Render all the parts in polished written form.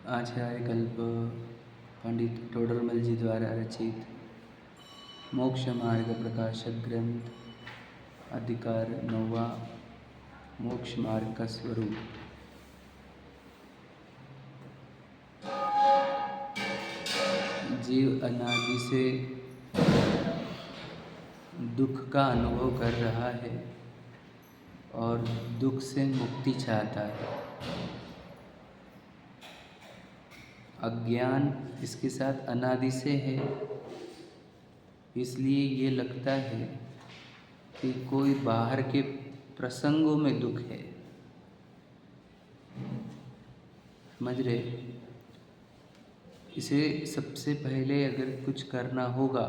आचार्य कल्प पंडित टोडरमल जी द्वारा रचित मोक्ष मार्ग प्रकाशक ग्रंथ अधिकार 9वां मोक्ष मार्ग का स्वरूप। जीव अनादि से दुख का अनुभव कर रहा है और दुख से मुक्ति चाहता है। अज्ञान इसके साथ अनादि से है, इसलिए ये लगता है कि कोई बाहर के प्रसंगों में दुख है। समझ रहे? इसे सबसे पहले अगर कुछ करना होगा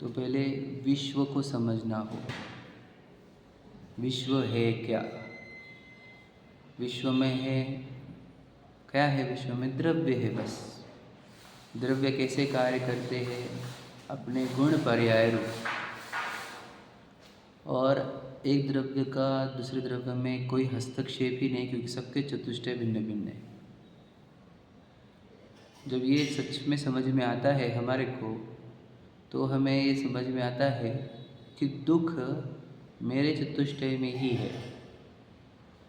तो पहले विश्व को समझना होगा। विश्व है क्या? विश्व में है क्या? है विश्व में द्रव्य है। बस द्रव्य कैसे कार्य करते हैं? अपने गुण पर्याय रूप। और एक द्रव्य का दूसरे द्रव्य में कोई हस्तक्षेप ही नहीं, क्योंकि सबके चतुष्टय भिन्न भिन्न है। जब ये सच में समझ में आता है हमारे को, तो हमें ये समझ में आता है कि दुख मेरे चतुष्टय में ही है।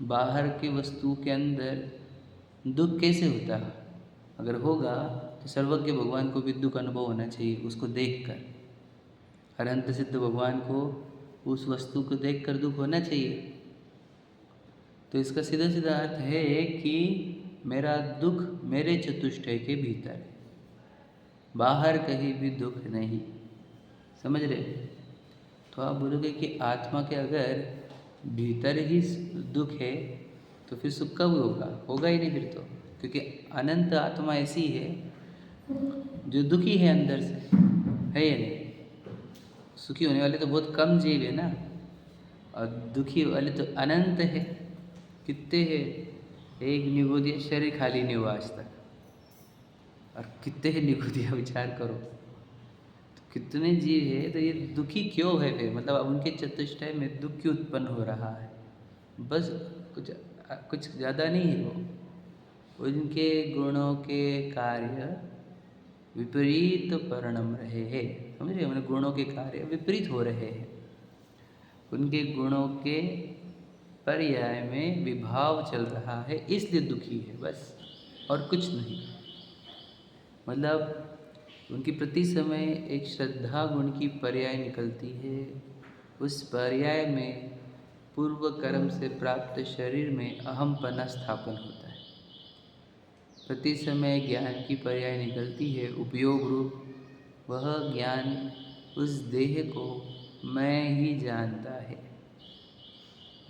बाहर की वस्तु के अंदर दुख कैसे होता है? अगर होगा तो सर्वज्ञ भगवान को भी दुख अनुभव होना चाहिए, उसको देखकर। अनंत सिद्ध भगवान को उस वस्तु को देखकर दुख होना चाहिए। तो इसका सीधा सीधा अर्थ है कि मेरा दुख मेरे चतुष्टय के भीतर है, बाहर कहीं भी दुख नहीं। समझ रहे? तो आप बोलोगे कि आत्मा के अगर भीतर ही दुख है तो फिर सुख कब होगा? होगा ही नहीं फिर तो, क्योंकि अनंत आत्मा ऐसी है जो दुखी है अंदर से, है या नहीं? सुखी होने वाले तो बहुत कम जीव है ना, और दुखी वाले तो अनंत है। कितने हैं? एक निगोदिया शरीर खाली नहीं हुआ आज तक, और कितने हैं निगोदिया? विचार करो तो कितने जीव है, तो ये दुखी क्यों है फिर? मतलब उनके चतुष्टय में दुख क्यों उत्पन्न हो रहा है? बस कुछ ज़्यादा नहीं है। वो उनके गुणों के कार्य विपरीत परिणम रहे हैं। समझिए, उन गुणों के कार्य विपरीत हो रहे हैं। उनके गुणों के पर्याय में विभाव चल रहा है, इसलिए दुखी है, बस और कुछ नहीं। मतलब उनकी प्रति समय एक श्रद्धा गुण की पर्याय निकलती है। उस पर्याय में पूर्व कर्म से प्राप्त शरीर में अहमपना स्थापन होता है। प्रति समय ज्ञान की पर्याय निकलती है उपयोग रूप। वह ज्ञान उस देह को मैं ही जानता है।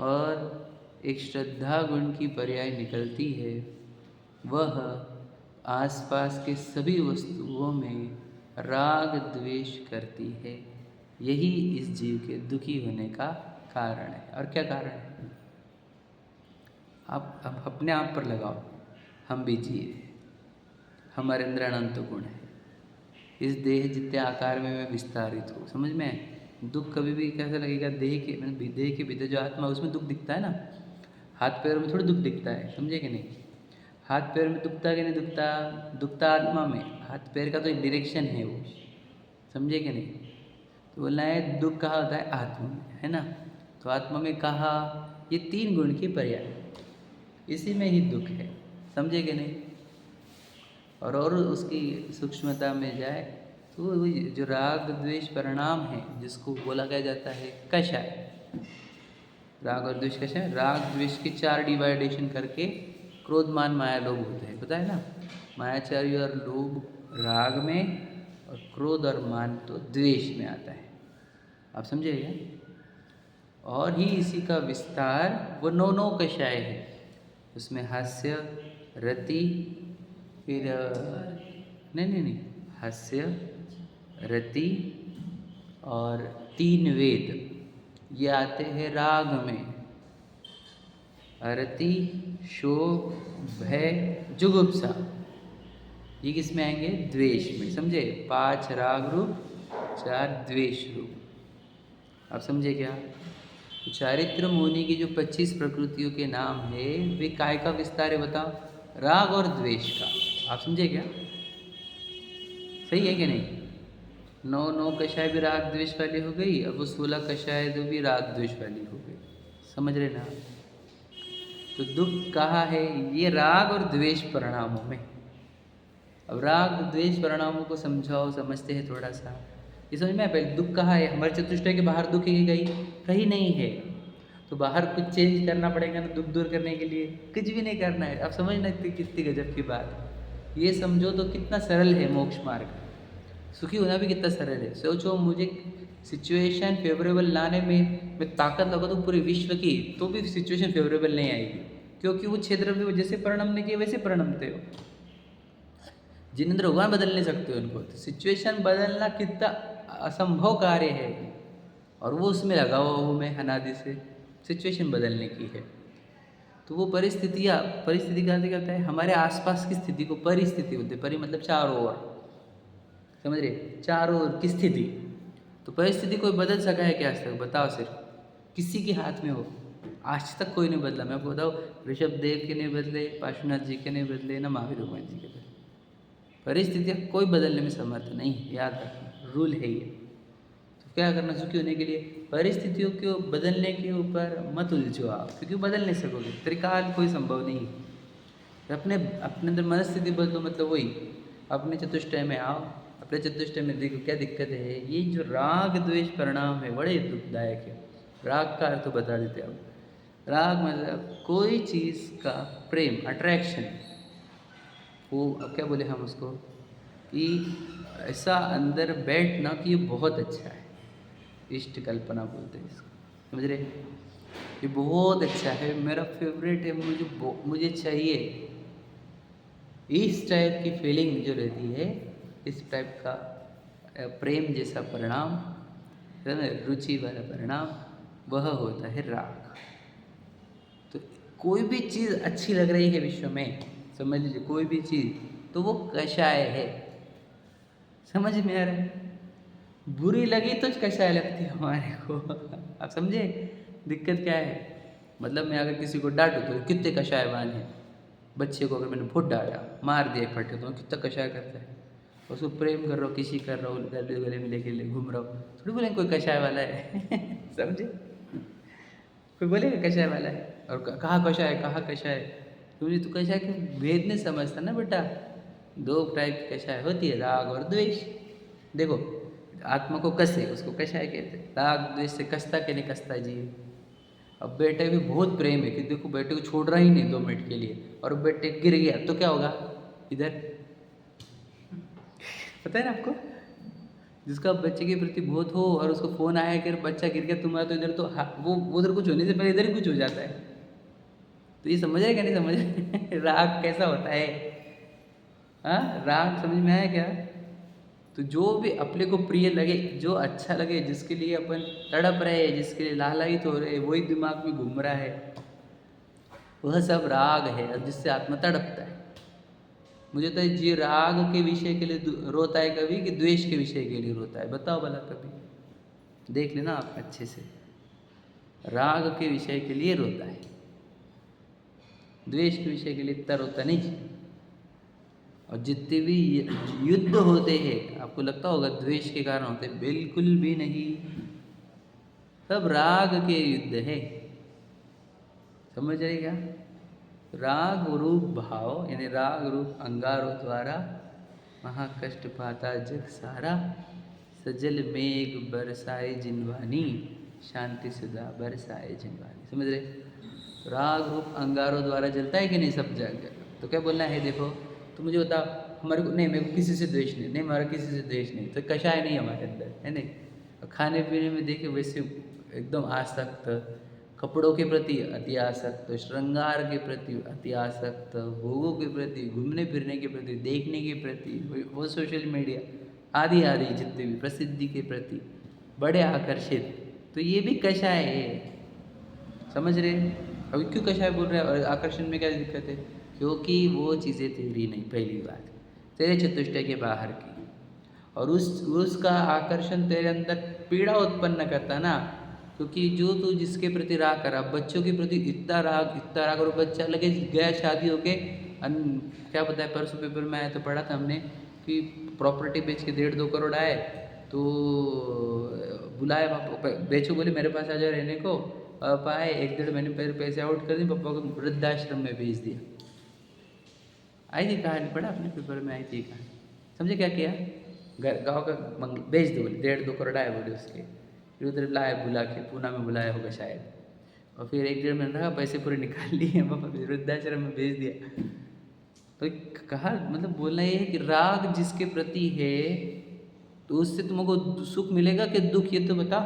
और एक श्रद्धा गुण की पर्याय निकलती है, वह आसपास के सभी वस्तुओं में राग द्वेष करती है। यही इस जीव के दुखी होने का कारण है। और क्या कारण है? आप अपने आप पर लगाओ। हम भी जीव हैं, हमारे अंदर अनंत गुण है। इस देह जितने आकार में मैं विस्तारित हूँ, समझ में आए? दुख कभी भी कैसा लगेगा? देह के भीतर जो आत्मा, उसमें दुख दिखता है ना। हाथ पैरों में थोड़ा दुख दिखता है, समझे कि नहीं? हाथ पैर में दुखता कि नहीं दुखता? दुखता आत्मा में। हाथ पैर का तो एक डायरेक्शन है वो, समझे कि नहीं? तो बोलना है दुख कहाँ होता है? आत्मा में, है ना। तो आत्मा में कहा, ये 3 गुण की पर्याय, इसी में ही दुख है, समझे कि नहीं? और उसकी सूक्ष्मता में जाए तो जो राग द्वेष परिणाम है, जिसको बोला क्या जाता है कषाय। राग और द्वेष कषाय। राग द्वेष के 4 डिवाइडेशन करके क्रोध मान माया लोभ होते हैं, पता है ना। मायाचारी और लोभ राग में, और क्रोध और मान तो द्वेष में आता है। आप समझिएगा? और ही इसी का विस्तार वो 9 कषाय है। उसमें हास्य, रति, फिर नहीं, हास्य, रति और 3 वेद ये आते हैं राग में। रति, शोक, भय, जुगुप्सा ये किस में आएंगे? द्वेष में। समझे? 5 राग रूप, 4 द्वेष रूप। आप समझे क्या? तो चारित्र मुनि की जो 25 प्रकृतियों के नाम है, वे काय का विस्तार है? बताओ। राग और द्वेष का। आप समझे क्या? सही है कि नहीं? 9 कषाय भी राग द्वेष वाली हो गई, अब वो 16 कषाय जो भी राग द्वेष वाली हो गई। समझ रहे ना? तो दुख कहाँ है? ये राग और द्वेष परिणामों में। अब राग द्वेष परिणामों को समझाओ, समझते हैं थोड़ा सा। ये समझ में आया? पहले दुख कहाँ है? हमारे चतुष्टय के बाहर दुख है कहीं? कहीं नहीं है। तो बाहर कुछ चेंज करना पड़ेगा ना दुख दूर करने के लिए? कुछ भी नहीं करना है। अब समझना कितनी गजब की बात। ये समझो तो कितना सरल है मोक्ष मार्ग। सुखी होना भी कितना सरल है। सोचो, मुझे सिचुएशन फेवरेबल लाने में मैं ताकत लगा दूँ पूरे विश्व की, तो भी सिचुएशन फेवरेबल नहीं आएगी, क्योंकि वो क्षेत्र में वो जैसे परिणाम नहीं किए वैसे परिणमते हो। जिनेंद्र भगवान बदल नहीं सकते उनको, तो सिचुएशन बदलना कितना असंभव कार्य है, और वो उसमें लगा हुआ हूँ मैं अनादि से, सिचुएशन बदलने की है। तो वो परिस्थिति का अर्थ क्या होता है? हमारे आसपास की स्थिति को परिस्थिति बोलते हैं। परि मतलब चारों ओर, समझ रहे? चारों ओर की स्थिति। तो परिस्थिति कोई बदल सका है क्या आज तक? बताओ, सिर्फ किसी के हाथ में हो? आज तक कोई नहीं बदला। मैं आपको बताऊँ, ऋषभ देव के नहीं बदले, पार्श्वनाथ जी के नहीं बदले, ना महावीर भगवान जी के बदले। परिस्थितियाँ कोई बदलने में समर्थ नहीं है, याद रखना, रूल है ये। तो क्या करना सुखी होने के लिए? परिस्थितियों को बदलने के ऊपर मत उलझो आप, क्योंकि बदल नहीं सकोगे, त्रिकाल कोई संभव नहीं है। अपने अंदर मनस्थिति बदलो, मतलब वही अपने चतुष्टय में आओ, अपने चतुष्टय में देखो क्या दिक्कत है। ये जो राग द्वेष परिणाम है बड़े दुखदायक है। राग का अर्थ बता देते अब। राग मतलब कोई चीज़ का प्रेम, अट्रैक्शन, वो अब क्या बोले हम उसको, कि ऐसा अंदर बैठना कि ये बहुत अच्छा है। इष्ट कल्पना बोलते हैं इसको, समझ रहे? ये बहुत अच्छा है, मेरा फेवरेट है, मुझे चाहिए। इस टाइप की फीलिंग जो रहती है, इस टाइप का प्रेम जैसा परिणाम, रुचि वाला परिणाम, वह होता है राग। तो कोई भी चीज़ अच्छी लग रही है विश्व में, समझ लीजिए कोई भी चीज़, तो वो कषाय है। समझ में आ रहा है? बुरी लगी तो कषाय लगती है हमारे को। आप समझे दिक्कत क्या है? मतलब मैं अगर किसी को डांटूँ तो कितने कषायवान हैं। बच्चे को अगर मैंने बहुत डांटा, मार दिया फटे, तो कितना कषाय करता है। उसको प्रेम कर रहा हो, किसी कर रहा हो, गले में लेके घूम रहा हो, थोड़ी बोलेंगे कोई कषाय वाला है। समझे? कोई बोलेगा कषाय वाला है, और कहाँ कषाय, कहाँ कषाय। क्योंकि तू कषाय के भेद नहीं समझता ना बेटा। दो टाइप की कषाय होती है, राग और द्वेष। देखो, आत्मा को कसे, उसको कषाय कहते हैं। राग द्वेष से कसता के नहीं कसता जी। अब बेटे भी बहुत प्रेम है कि देखो बेटे को छोड़ रहा ही नहीं 2 मिनट के लिए, और बेटे गिर गया तो क्या होगा? इधर पता है ना आपको, जिसका बच्चे के प्रति बहुत हो और उसको फ़ोन आया कि बच्चा गिर गया तुम्हारा, तो इधर तो वो उधर कुछ होने से पहले इधर ही कुछ हो जाता है। तो ये समझ रहे क्या? नहीं समझ रहे? राग कैसा होता है? हाँ, राग समझ में आया क्या? तो जो भी अपने को प्रिय लगे, जो अच्छा लगे, जिसके लिए अपन तड़प रहे हैं, जिसके लिए लालायित हो रहे, वही दिमाग में घूम रहा है, वह सब राग है, और जिससे आत्मा तड़पता है। मुझे तो जी राग के विषय के लिए रोता है कभी, कि द्वेष के विषय के लिए रोता है? बताओ भला कभी, देख लेना आप अच्छे से। राग के विषय के लिए रोता है, द्वेष के विषय के लिए इतना रोता नहीं। और जितने भी युद्ध होते हैं, आपको लगता होगा द्वेष के कारण होते, बिल्कुल भी नहीं, सब राग के युद्ध है। समझ रहे क्या? राग रूप भाव, यानी राग रूप अंगारों द्वारा महाकष्ट पाता जग सारा, सजल मेघ बरसाए जिनवानी, शांति सुधा बरसाए जिनवानी। समझ रहे? राग रूप अंगारों द्वारा जलता है कि नहीं सब जगह? तो क्या बोलना है? देखो, तो मुझे बताओ, हमारे को नहीं, मेरे को किसी से द्वेष नहीं, हमारा किसी से द्वेष नहीं, तो कषाय नहीं हमारे अंदर है नहीं। और खाने पीने में देखे वैसे एकदम आसक्त, कपड़ों के प्रति अति आसक्त, श्रृंगार के प्रति अति आसक्त, भोगों के प्रति, घूमने फिरने के प्रति, देखने के प्रति, वो सोशल मीडिया आदि आदि जितने भी प्रसिद्धि के प्रति बड़े आकर्षित, तो ये भी कषाय है। समझ रहे? अभी क्यों कषाय बोल रहे हैं? और आकर्षण में क्या दिक्कत है? क्योंकि वो चीज़ें तेरी नहीं, पहली बात, तेरे चतुष्टय के बाहर की, और उसका आकर्षण तेरे अंदर पीड़ा उत्पन्न करता ना। क्योंकि जो तू जिसके प्रति राग करा, बच्चों के प्रति इतना राग, और बच्चा लगे गया शादी होके क्या पता है, परसों पेपर में आया तो पढ़ा था हमने कि प्रॉपर्टी बेच के 1.5-2 करोड़ आए, तो बुलाए पापा, बेचो बोले मेरे पास आ जाओ रहने को। पापा आए, 1-1.5 महीने पहले पैसे आउट कर दिए, पापा को वृद्धाश्रम में भेज दिया। आई थी कहानी, पढ़ा अपने पेपर में आई थी कहानी। समझे क्या किया? गाँव का बेच दो बोले, 1.5-2 करोड़ आए बोले उसके। फिर उधर लाए, बुला के पूना में बुलाया होगा शायद, और फिर 1-1.5 महीने रहा, पैसे पूरे निकाल लिए, पापा वृद्धाश्रम में भेज दिया। तो कहा मतलब बोलना ये है कि राग जिसके प्रति है तो उससे तुमको सुख मिलेगा कि दुख, ये तो बता।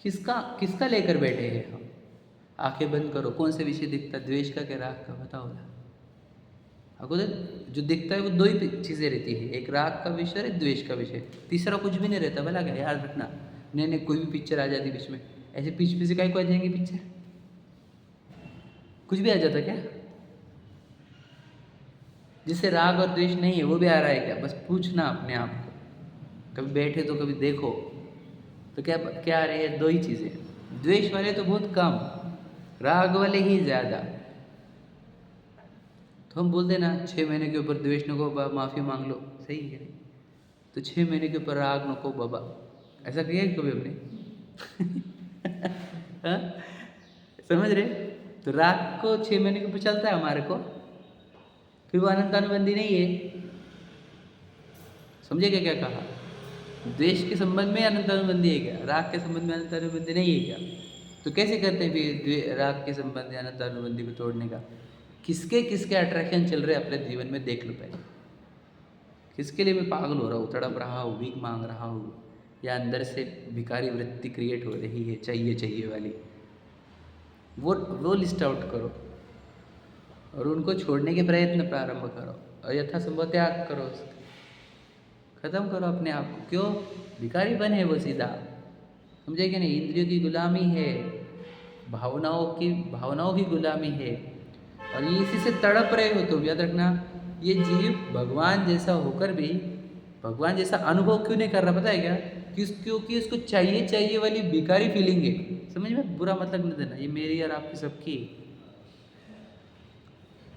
किसका लेकर बैठे हैं हम? आंखें बंद करो, कौन से विषय दिखता, द्वेष का क्या राग का, बताओ ना। आपको जो दिखता है वो 2 ही चीज़ें रहती है, एक राग का विषय और एक द्वेष का विषय, तीसरा कुछ भी नहीं रहता। भला क्या, याद रखना। नहीं कोई भी पिक्चर आ जाती बीच में, ऐसे पीछे पीछे काहे को आ जाएंगे पिक्चर, कुछ भी आ जाता क्या? जिससे राग और द्वेष नहीं है वो भी आ रहा है क्या? बस पूछना अपने आप को, कभी बैठे तो कभी देखो तो क्या क्या आ रही है? 2 ही चीज़ें। द्वेष वाले तो बहुत कम, राग वाले ही ज़्यादा। तो हम बोलते ना 6 महीने के ऊपर द्वेष नको बाबा, माफ़ी मांग लो, सही है। तो 6 महीने के ऊपर राग नको बाबा, ऐसा किया है कभी हमने? हाँ? समझ रहे? तो राग को 6 महीने के ऊपर चलता है हमारे को, फिर वो अनंतानुबंधी नहीं है। समझे क्या कहा? द्वेष के संबंध में अनंतानुबंधी है क्या? राग के संबंध में अनंतानुबंधी नहीं है क्या? तो कैसे करते हैं फिर राग के संबंध में अनंतानुबंधी को तोड़ने का? किसके अट्रैक्शन चल रहे हैं अपने जीवन में देख लो पहले। किसके लिए मैं पागल हो रहा हूँ, तड़प रहा हूँ, भीख मांग रहा हूँ, या अंदर से भिखारी वृत्ति क्रिएट हो रही है चाहिए वाली, वो लिस्ट आउट करो और उनको छोड़ने के प्रयत्न प्रारंभ करो और यथासंभव त्याग करो, खत्म करो अपने आप को। क्यों? भिखारी बने वो सीधा, समझे कि नहीं? इंद्रियों की गुलामी है, भावनाओं की गुलामी है, और ये इसी से तड़प रहे हो। तो याद रखना, ये जीव भगवान जैसा होकर भी भगवान जैसा अनुभव क्यों नहीं कर रहा, पता है क्या? क्योंकि उसको चाहिए वाली भिखारी फीलिंग है। समझ में? बुरा मतलब नहीं देना, ये मेरी और आपकी सबकी।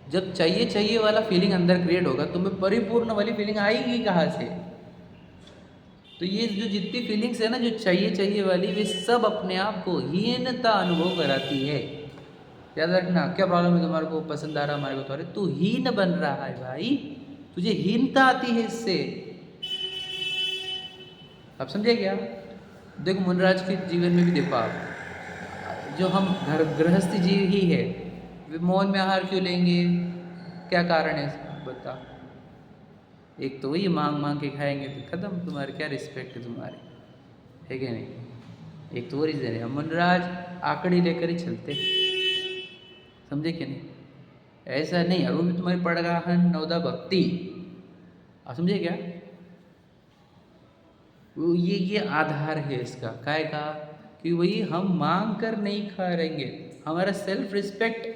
जब चाहिए वाला फीलिंग अंदर क्रिएट होगा तो मैं परिपूर्ण वाली फीलिंग आएगी कहाँ से? तो ये जो जितनी फीलिंग्स है ना, जो चाहिए वाली, वे सब अपने आप को हीनता अनुभव कराती है। याद रखना, क्या प्रॉब्लम है तुम्हारे को, पसंद आ रहा हमारे को, तो अरे तू हीन बन रहा है भाई, तुझे हीनता आती है इससे। आप समझे क्या? देखो मुनराज के जीवन में भी देखो आप, जो हम गृहस्थी जीव ही है, वे मौन में आहार क्यों लेंगे? क्या कारण है इसका बता? एक तो वही मांग के खाएंगे तो खत्म, तुम्हारे क्या रिस्पेक्ट है तुम्हारी, है कि नहीं? एक तो वो रीज़न है। मुनराज आकड़ी लेकर ही चलते, समझे कि नहीं? ऐसा नहीं, और वो भी तुम्हारी पड़गाहन नवदा भक्ति, आप समझे क्या? वो ये आधार है इसका, काय का कि वही हम मांग कर नहीं खा रहेंगे, हमारा सेल्फ रिस्पेक्ट,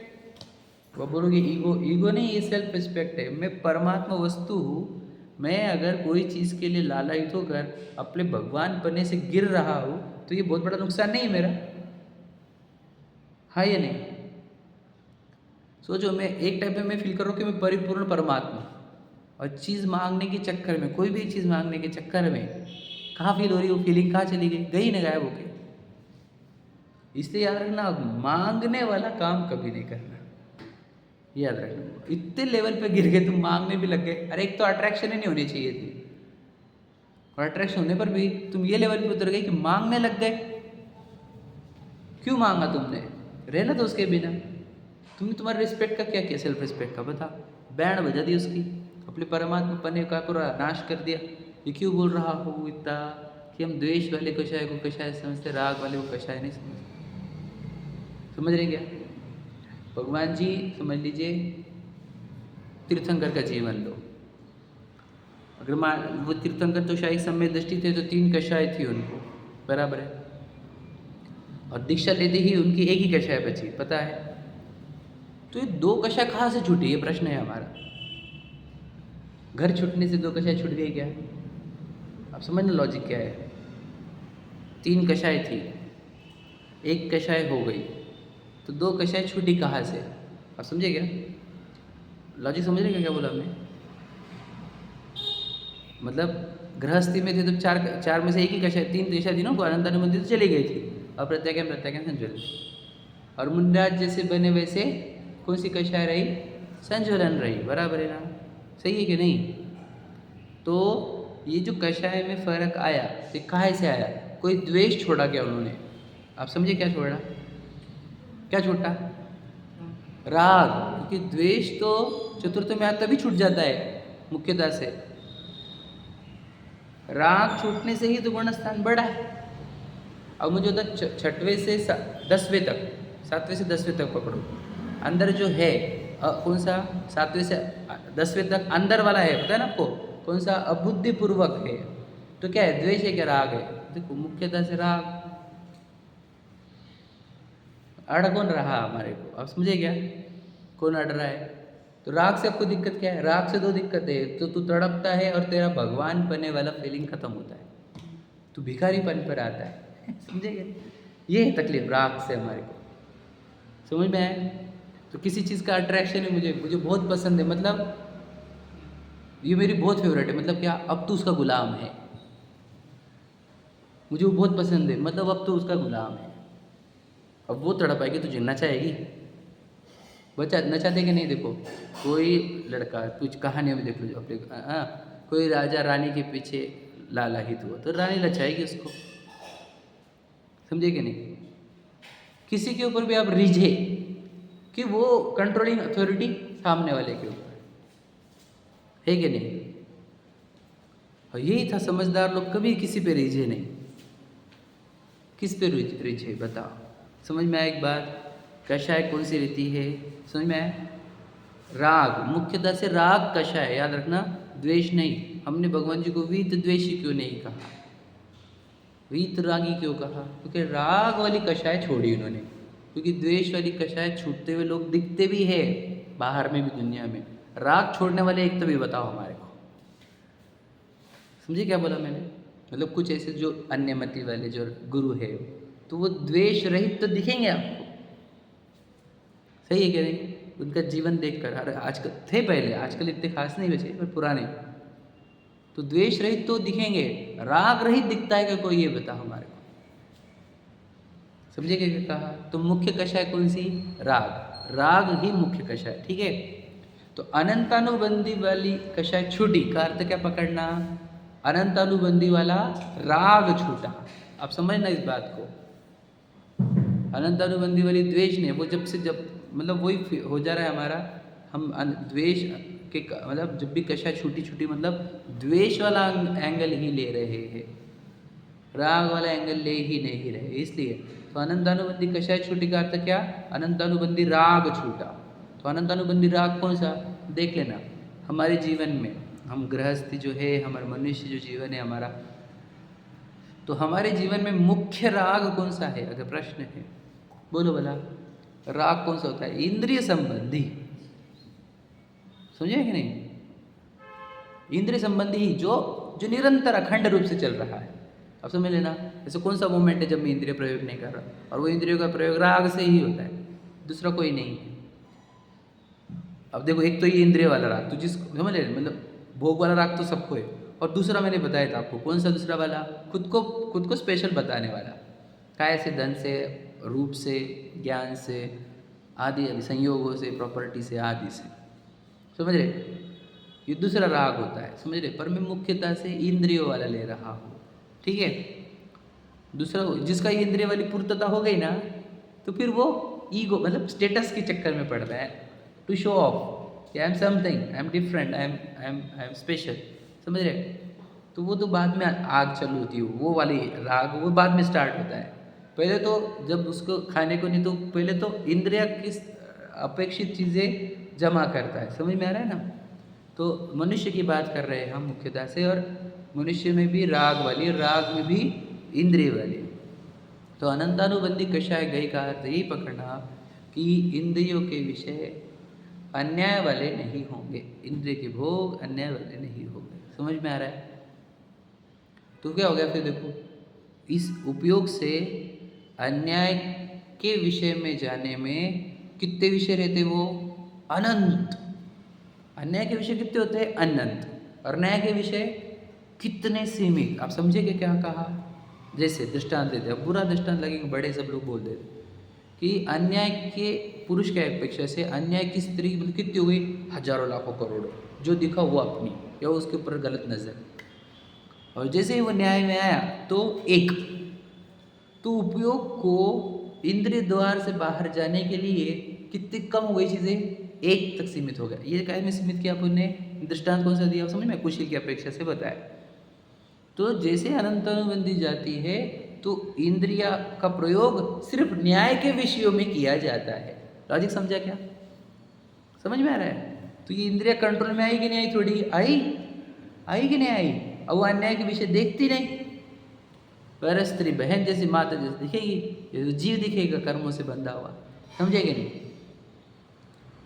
वो बोलोगे ईगो नहीं, ये सेल्फ रिस्पेक्ट है। मैं परमात्मा वस्तु हूँ, मैं अगर कोई चीज़ के लिए लालायित होकर अपने भगवान पने से गिर रहा हूँ तो ये बहुत बड़ा नुकसान नहीं है मेरा, हाँ या नहीं? सोचो, मैं एक टाइप में मैं फील कर रहा हूँ कि मैं परिपूर्ण परमात्मा, और चीज़ मांगने के चक्कर में, कोई भी चीज़ मांगने के चक्कर में कहाँ फील हो रही है वो फीलिंग, कहाँ चली गई ना, गायब हो गई। इसलिए याद रखना, मांगने वाला काम कभी नहीं करना, याद रखना। इतने लेवल पे गिर गए तुम, मांगने भी लग गए। अरे एक तो अट्रैक्शन ही नहीं होनी चाहिए थी, और अट्रैक्शन होने पर भी तुम ये लेवल पे उतर गए कि मांगने लग गए। क्यों मांगा तुमने? रहना तो उसके बिना। तुमने तुम्हारे रिस्पेक्ट का क्या किया, सेल्फ रिस्पेक्ट का बता? बैंड बजा दी उसकी, अपने परमात्मा पने का पूरा नाश कर दिया। ये क्यों बोल रहा हूँ इतना कि हम द्वेष वाले कषाय को कषाय समझते, राग वाले को कषाय नहीं समझते। समझ रहे क्या? भगवान जी समझ लीजिए तीर्थंकर का जीवन लो, अगर वो तीर्थंकर तो शाही समय दृष्टि थे तो 3 कषाय थी उनको, बराबर है, और दीक्षा लेते ही उनकी एक ही कषाय बची, पता है? तो ये 2 कषाय कहाँ से छूटी, ये प्रश्न है हमारा। घर छूटने से 2 कषाय छूट गई क्या? आप समझना लॉजिक क्या है। 3 कषाय थी, 1 कषाय हो गई, तो 2 कषाय छूटी कहाँ से? आप समझे क्या? लॉजिक समझ रहे क्या बोला हमने? मतलब गृहस्थी में थे तो चार में से एक ही कषाय, 3 दिशा थी ना, को अनंत अनुबंधी तो चली गई थी, और प्रत्याख्यान संज्वलन। और मुंडराज जैसे बने वैसे कौन सी कषाय रही? संज्वलन रही। बराबर है ना? सही है कि नहीं? तो ये जो कषाय में फर्क आया, ये कहाँ से आया? कोई द्वेष छोड़ा क्या उन्होंने? आप समझे क्या छोड़ा? क्या छोटा? राग। क्योंकि द्वेष तो चतुर्थ में आता तभी छूट जाता है मुख्यता से। राग छूटने से ही तो गुण स्थान बढ़ा है। अब मुझे होता 6वें से 10वें तक, 7वें से 10वें तक पकड़ो, अंदर जो है कौन सा? 7वें से 10वें तक अंदर वाला है, पता है ना आपको? कौन सा? अबुद्धिपूर्वक है। तो क्या है? द्वेष है क्या राग है? देखो मुख्यता से राग अड़ कौन रहा हमारे को? आप समझे क्या? कौन अड़ रहा है? तो राग से आपको दिक्कत क्या है? राग से 2 दिक्कत है। तो तू तड़पता है और तेरा भगवान बनने वाला फीलिंग खत्म होता है, तू भिखारीपन पर आता है। समझे क्या? ये है तकलीफ राग से हमारे को। समझ में आया? तो किसी चीज़ का अट्रैक्शन है, मुझे बहुत पसंद है, मतलब ये मेरी बहुत फेवरेट है, मतलब क्या? अब तो उसका गुलाम है। मुझे वो बहुत पसंद है, मतलब अब तो उसका गुलाम है। अब वो तड़पाएगी, तुझे नचाएगी। बच्चा नचाते कि नहीं? देखो कोई लड़का, कुछ कहानियों में देख लो अपने, कोई राजा रानी के पीछे लालायित हुआ तो रानी नचाएगी उसको। समझे कि नहीं? किसी के ऊपर भी आप रिझे कि वो कंट्रोलिंग अथॉरिटी सामने वाले के ऊपर है कि नहीं? और यही था, समझदार लोग कभी किसी पे रिझे नहीं। किस पे रिझे बताओ? समझ में आया एक बात? कषाय कौन सी रीति है? समझ में आया? राग, मुख्यतः से राग कषाय, याद रखना, द्वेष नहीं। हमने भगवान जी को वीत द्वेषी क्यों नहीं कहा? वीत रागी क्यों कहा? क्योंकि राग वाली कषाय छोड़ी उन्होंने। क्योंकि द्वेष वाली कषाय छूटते हुए लोग दिखते भी है बाहर में भी, दुनिया में। राग छोड़ने वाले एक तो भी बताओ हमारे को। समझे क्या बोला मैंने? मतलब कुछ ऐसे जो अन्यमति वाले जो गुरु है, तो वो द्वेष रहित तो दिखेंगे आपको। सही है क्या नहीं? उनका जीवन देखकर, अरे आजकल थे पहले, आजकल इतने खास नहीं वैसे, पर पुराने तो द्वेष रहित तो दिखेंगे। राग रहित दिखता है क्या कोई? ये बता हमारे को। समझे क्या कहा? तो मुख्य कषाय कौन सी? राग। राग ही मुख्य कषाय, ठीक है? तो अनंतानुबंधी वाली कषाय छूटी का अर्थ क्या पकड़ना? अनंतानुबंधी वाला राग छूटा। आप समझना इस बात को। अनंतानुबंधी वाली द्वेष नहीं, वो जब मतलब वही हो जा रहा है हमारा। हम द्वेष के मतलब जब भी कषाय छूटी मतलब द्वेष वाला एंगल ही ले रहे हैं, राग वाला एंगल ले ही नहीं रहे। इसलिए तो अनंतानुबंधी कषाय छूटी का अर्थ क्या? अनंतानुबंधी राग छूटा। तो अनंतानुबंधी राग कौन सा? देख लेना हमारे जीवन में। हम गृहस्थी जो है, हमारा मनुष्य जो जीवन है हमारा, तो हमारे जीवन में मुख्य राग कौन सा है? अगर प्रश्न है, बोलो भला, राग कौन सा होता है? इंद्रिय संबंधी। समझे कि नहीं? इंद्रिय संबंधी ही जो निरंतर अखंड रूप से चल रहा है। अब समझ लेना, ऐसे कौन सा मोमेंट है जब मैं इंद्रिय प्रयोग नहीं कर रहा, और वो इंद्रियों का प्रयोग राग से ही होता है, दूसरा कोई नहीं है। अब देखो, एक तो ये इंद्रिय वाला राग, तो जिसको समझ ले, मतलब भोग वाला राग तो सबको है, और दूसरा मैंने बताया था आपको, कौन सा दूसरा वाला? खुद को स्पेशल बताने वाला, काय से, धन से, रूप से, ज्ञान से, आदि संयोगों से, प्रॉपर्टी से, आदि से। समझ रहे? ये दूसरा राग होता है, समझ रहे? पर मैं मुख्यतः से इंद्रियों वाला ले रहा हूँ, ठीक है? दूसरा जिसका ये इंद्रिय वाली पूर्तता हो गई ना, तो फिर वो ईगो मतलब स्टेटस के चक्कर में पड़ता है, टू शो ऑफ कि I am something, I am different, I am special. समझ रहे? तो वो तो बाद में आग चालू होती है, वो वाली राग वो बाद में स्टार्ट होता है। पहले तो जब उसको खाने को नहीं, तो पहले तो इंद्रिय किस अपेक्षित चीज़ें जमा करता है। समझ में आ रहा है ना? तो मनुष्य की बात कर रहे हैं हम मुख्यतः से, और मनुष्य में भी राग वाली, राग में भी इंद्रिय वाली। तो अनंतानुबंधी कषाय गई का अर्थ यही पकड़ना कि इंद्रियों के विषय अन्याय वाले नहीं होंगे, इंद्रिय के भोग अन्याय वाले नहीं होंगे। समझ में आ रहा है? तो क्या हो गया फिर? देखो, इस उपयोग से अन्याय के विषय में जाने में कितने विषय रहते? वो अनंत। अन्याय के विषय कितने होते हैं? अनंत। और न्याय के विषय कितने सीमित। आप समझेंगे क्या कहा? जैसे दृष्टांत देते हैं, बुरा दृष्टांत लगेंगे, बड़े सब लोग बोल देते कि अन्याय के पुरुष के अपेक्षा से अन्याय की स्त्री मतलब कितनी हो गई? हजारों लाखों करोड़ों। जो दिखा वो अपनी या उसके ऊपर गलत नजर। और जैसे ही वो न्याय में आया तो एक, तो उपयोग को इंद्रिय द्वार से बाहर जाने के लिए कितनी कम हो गई चीजें? एक तक सीमित हो गया। ये क्या में सीमित किया आपने? दृष्टांत कौन सा दिया समझ में? कुशील की अपेक्षा से बताया। तो जैसे अनंत अनुबंधी जाती है तो इंद्रिया का प्रयोग सिर्फ न्याय के विषयों में किया जाता है। लॉजिक समझा क्या? समझ में आ रहा है? तो ये इंद्रिया कंट्रोल में आई कि नहीं आई? थोड़ी आई, आई कि नहीं आई? अब वो अन्याय के विषय देखती नहीं। पर स्त्री बहन जैसी, माता जैसी दिखेगी, ये तो जीव दिखेगा कर्मों से बंधा हुआ। समझेगे नहीं?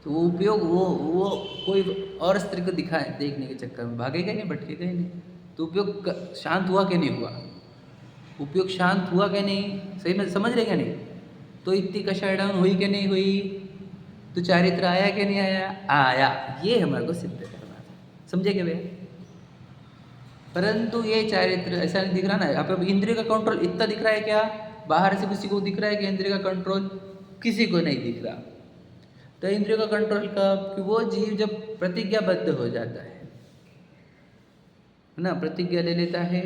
तो वो उपयोग वो कोई और स्त्री को दिखाए देखने के चक्कर में भागेगा नहीं, भटकेगा ही नहीं। तो उपयोग शांत हुआ कि नहीं हुआ? उपयोग शांत हुआ कि नहीं? सही में समझ रहे क्या नहीं? तो इतनी कषाय डाउन हुई कि नहीं हुई? तो चारित्र आया कि नहीं आया? आया। ये हमारे को सिद्ध करना था। समझे क्या भैया? परंतु ये चारित्र ऐसा नहीं दिख रहा ना। अब इंद्रिय का कंट्रोल इतना दिख रहा है क्या? बाहर से किसी को दिख रहा है कि इंद्रिय का कंट्रोल? किसी को नहीं दिख रहा। तो इंद्रियों का कंट्रोल कब? कि वो जीव जब प्रतिज्ञाबद्ध हो जाता है ना, प्रतिज्ञा ले लेता है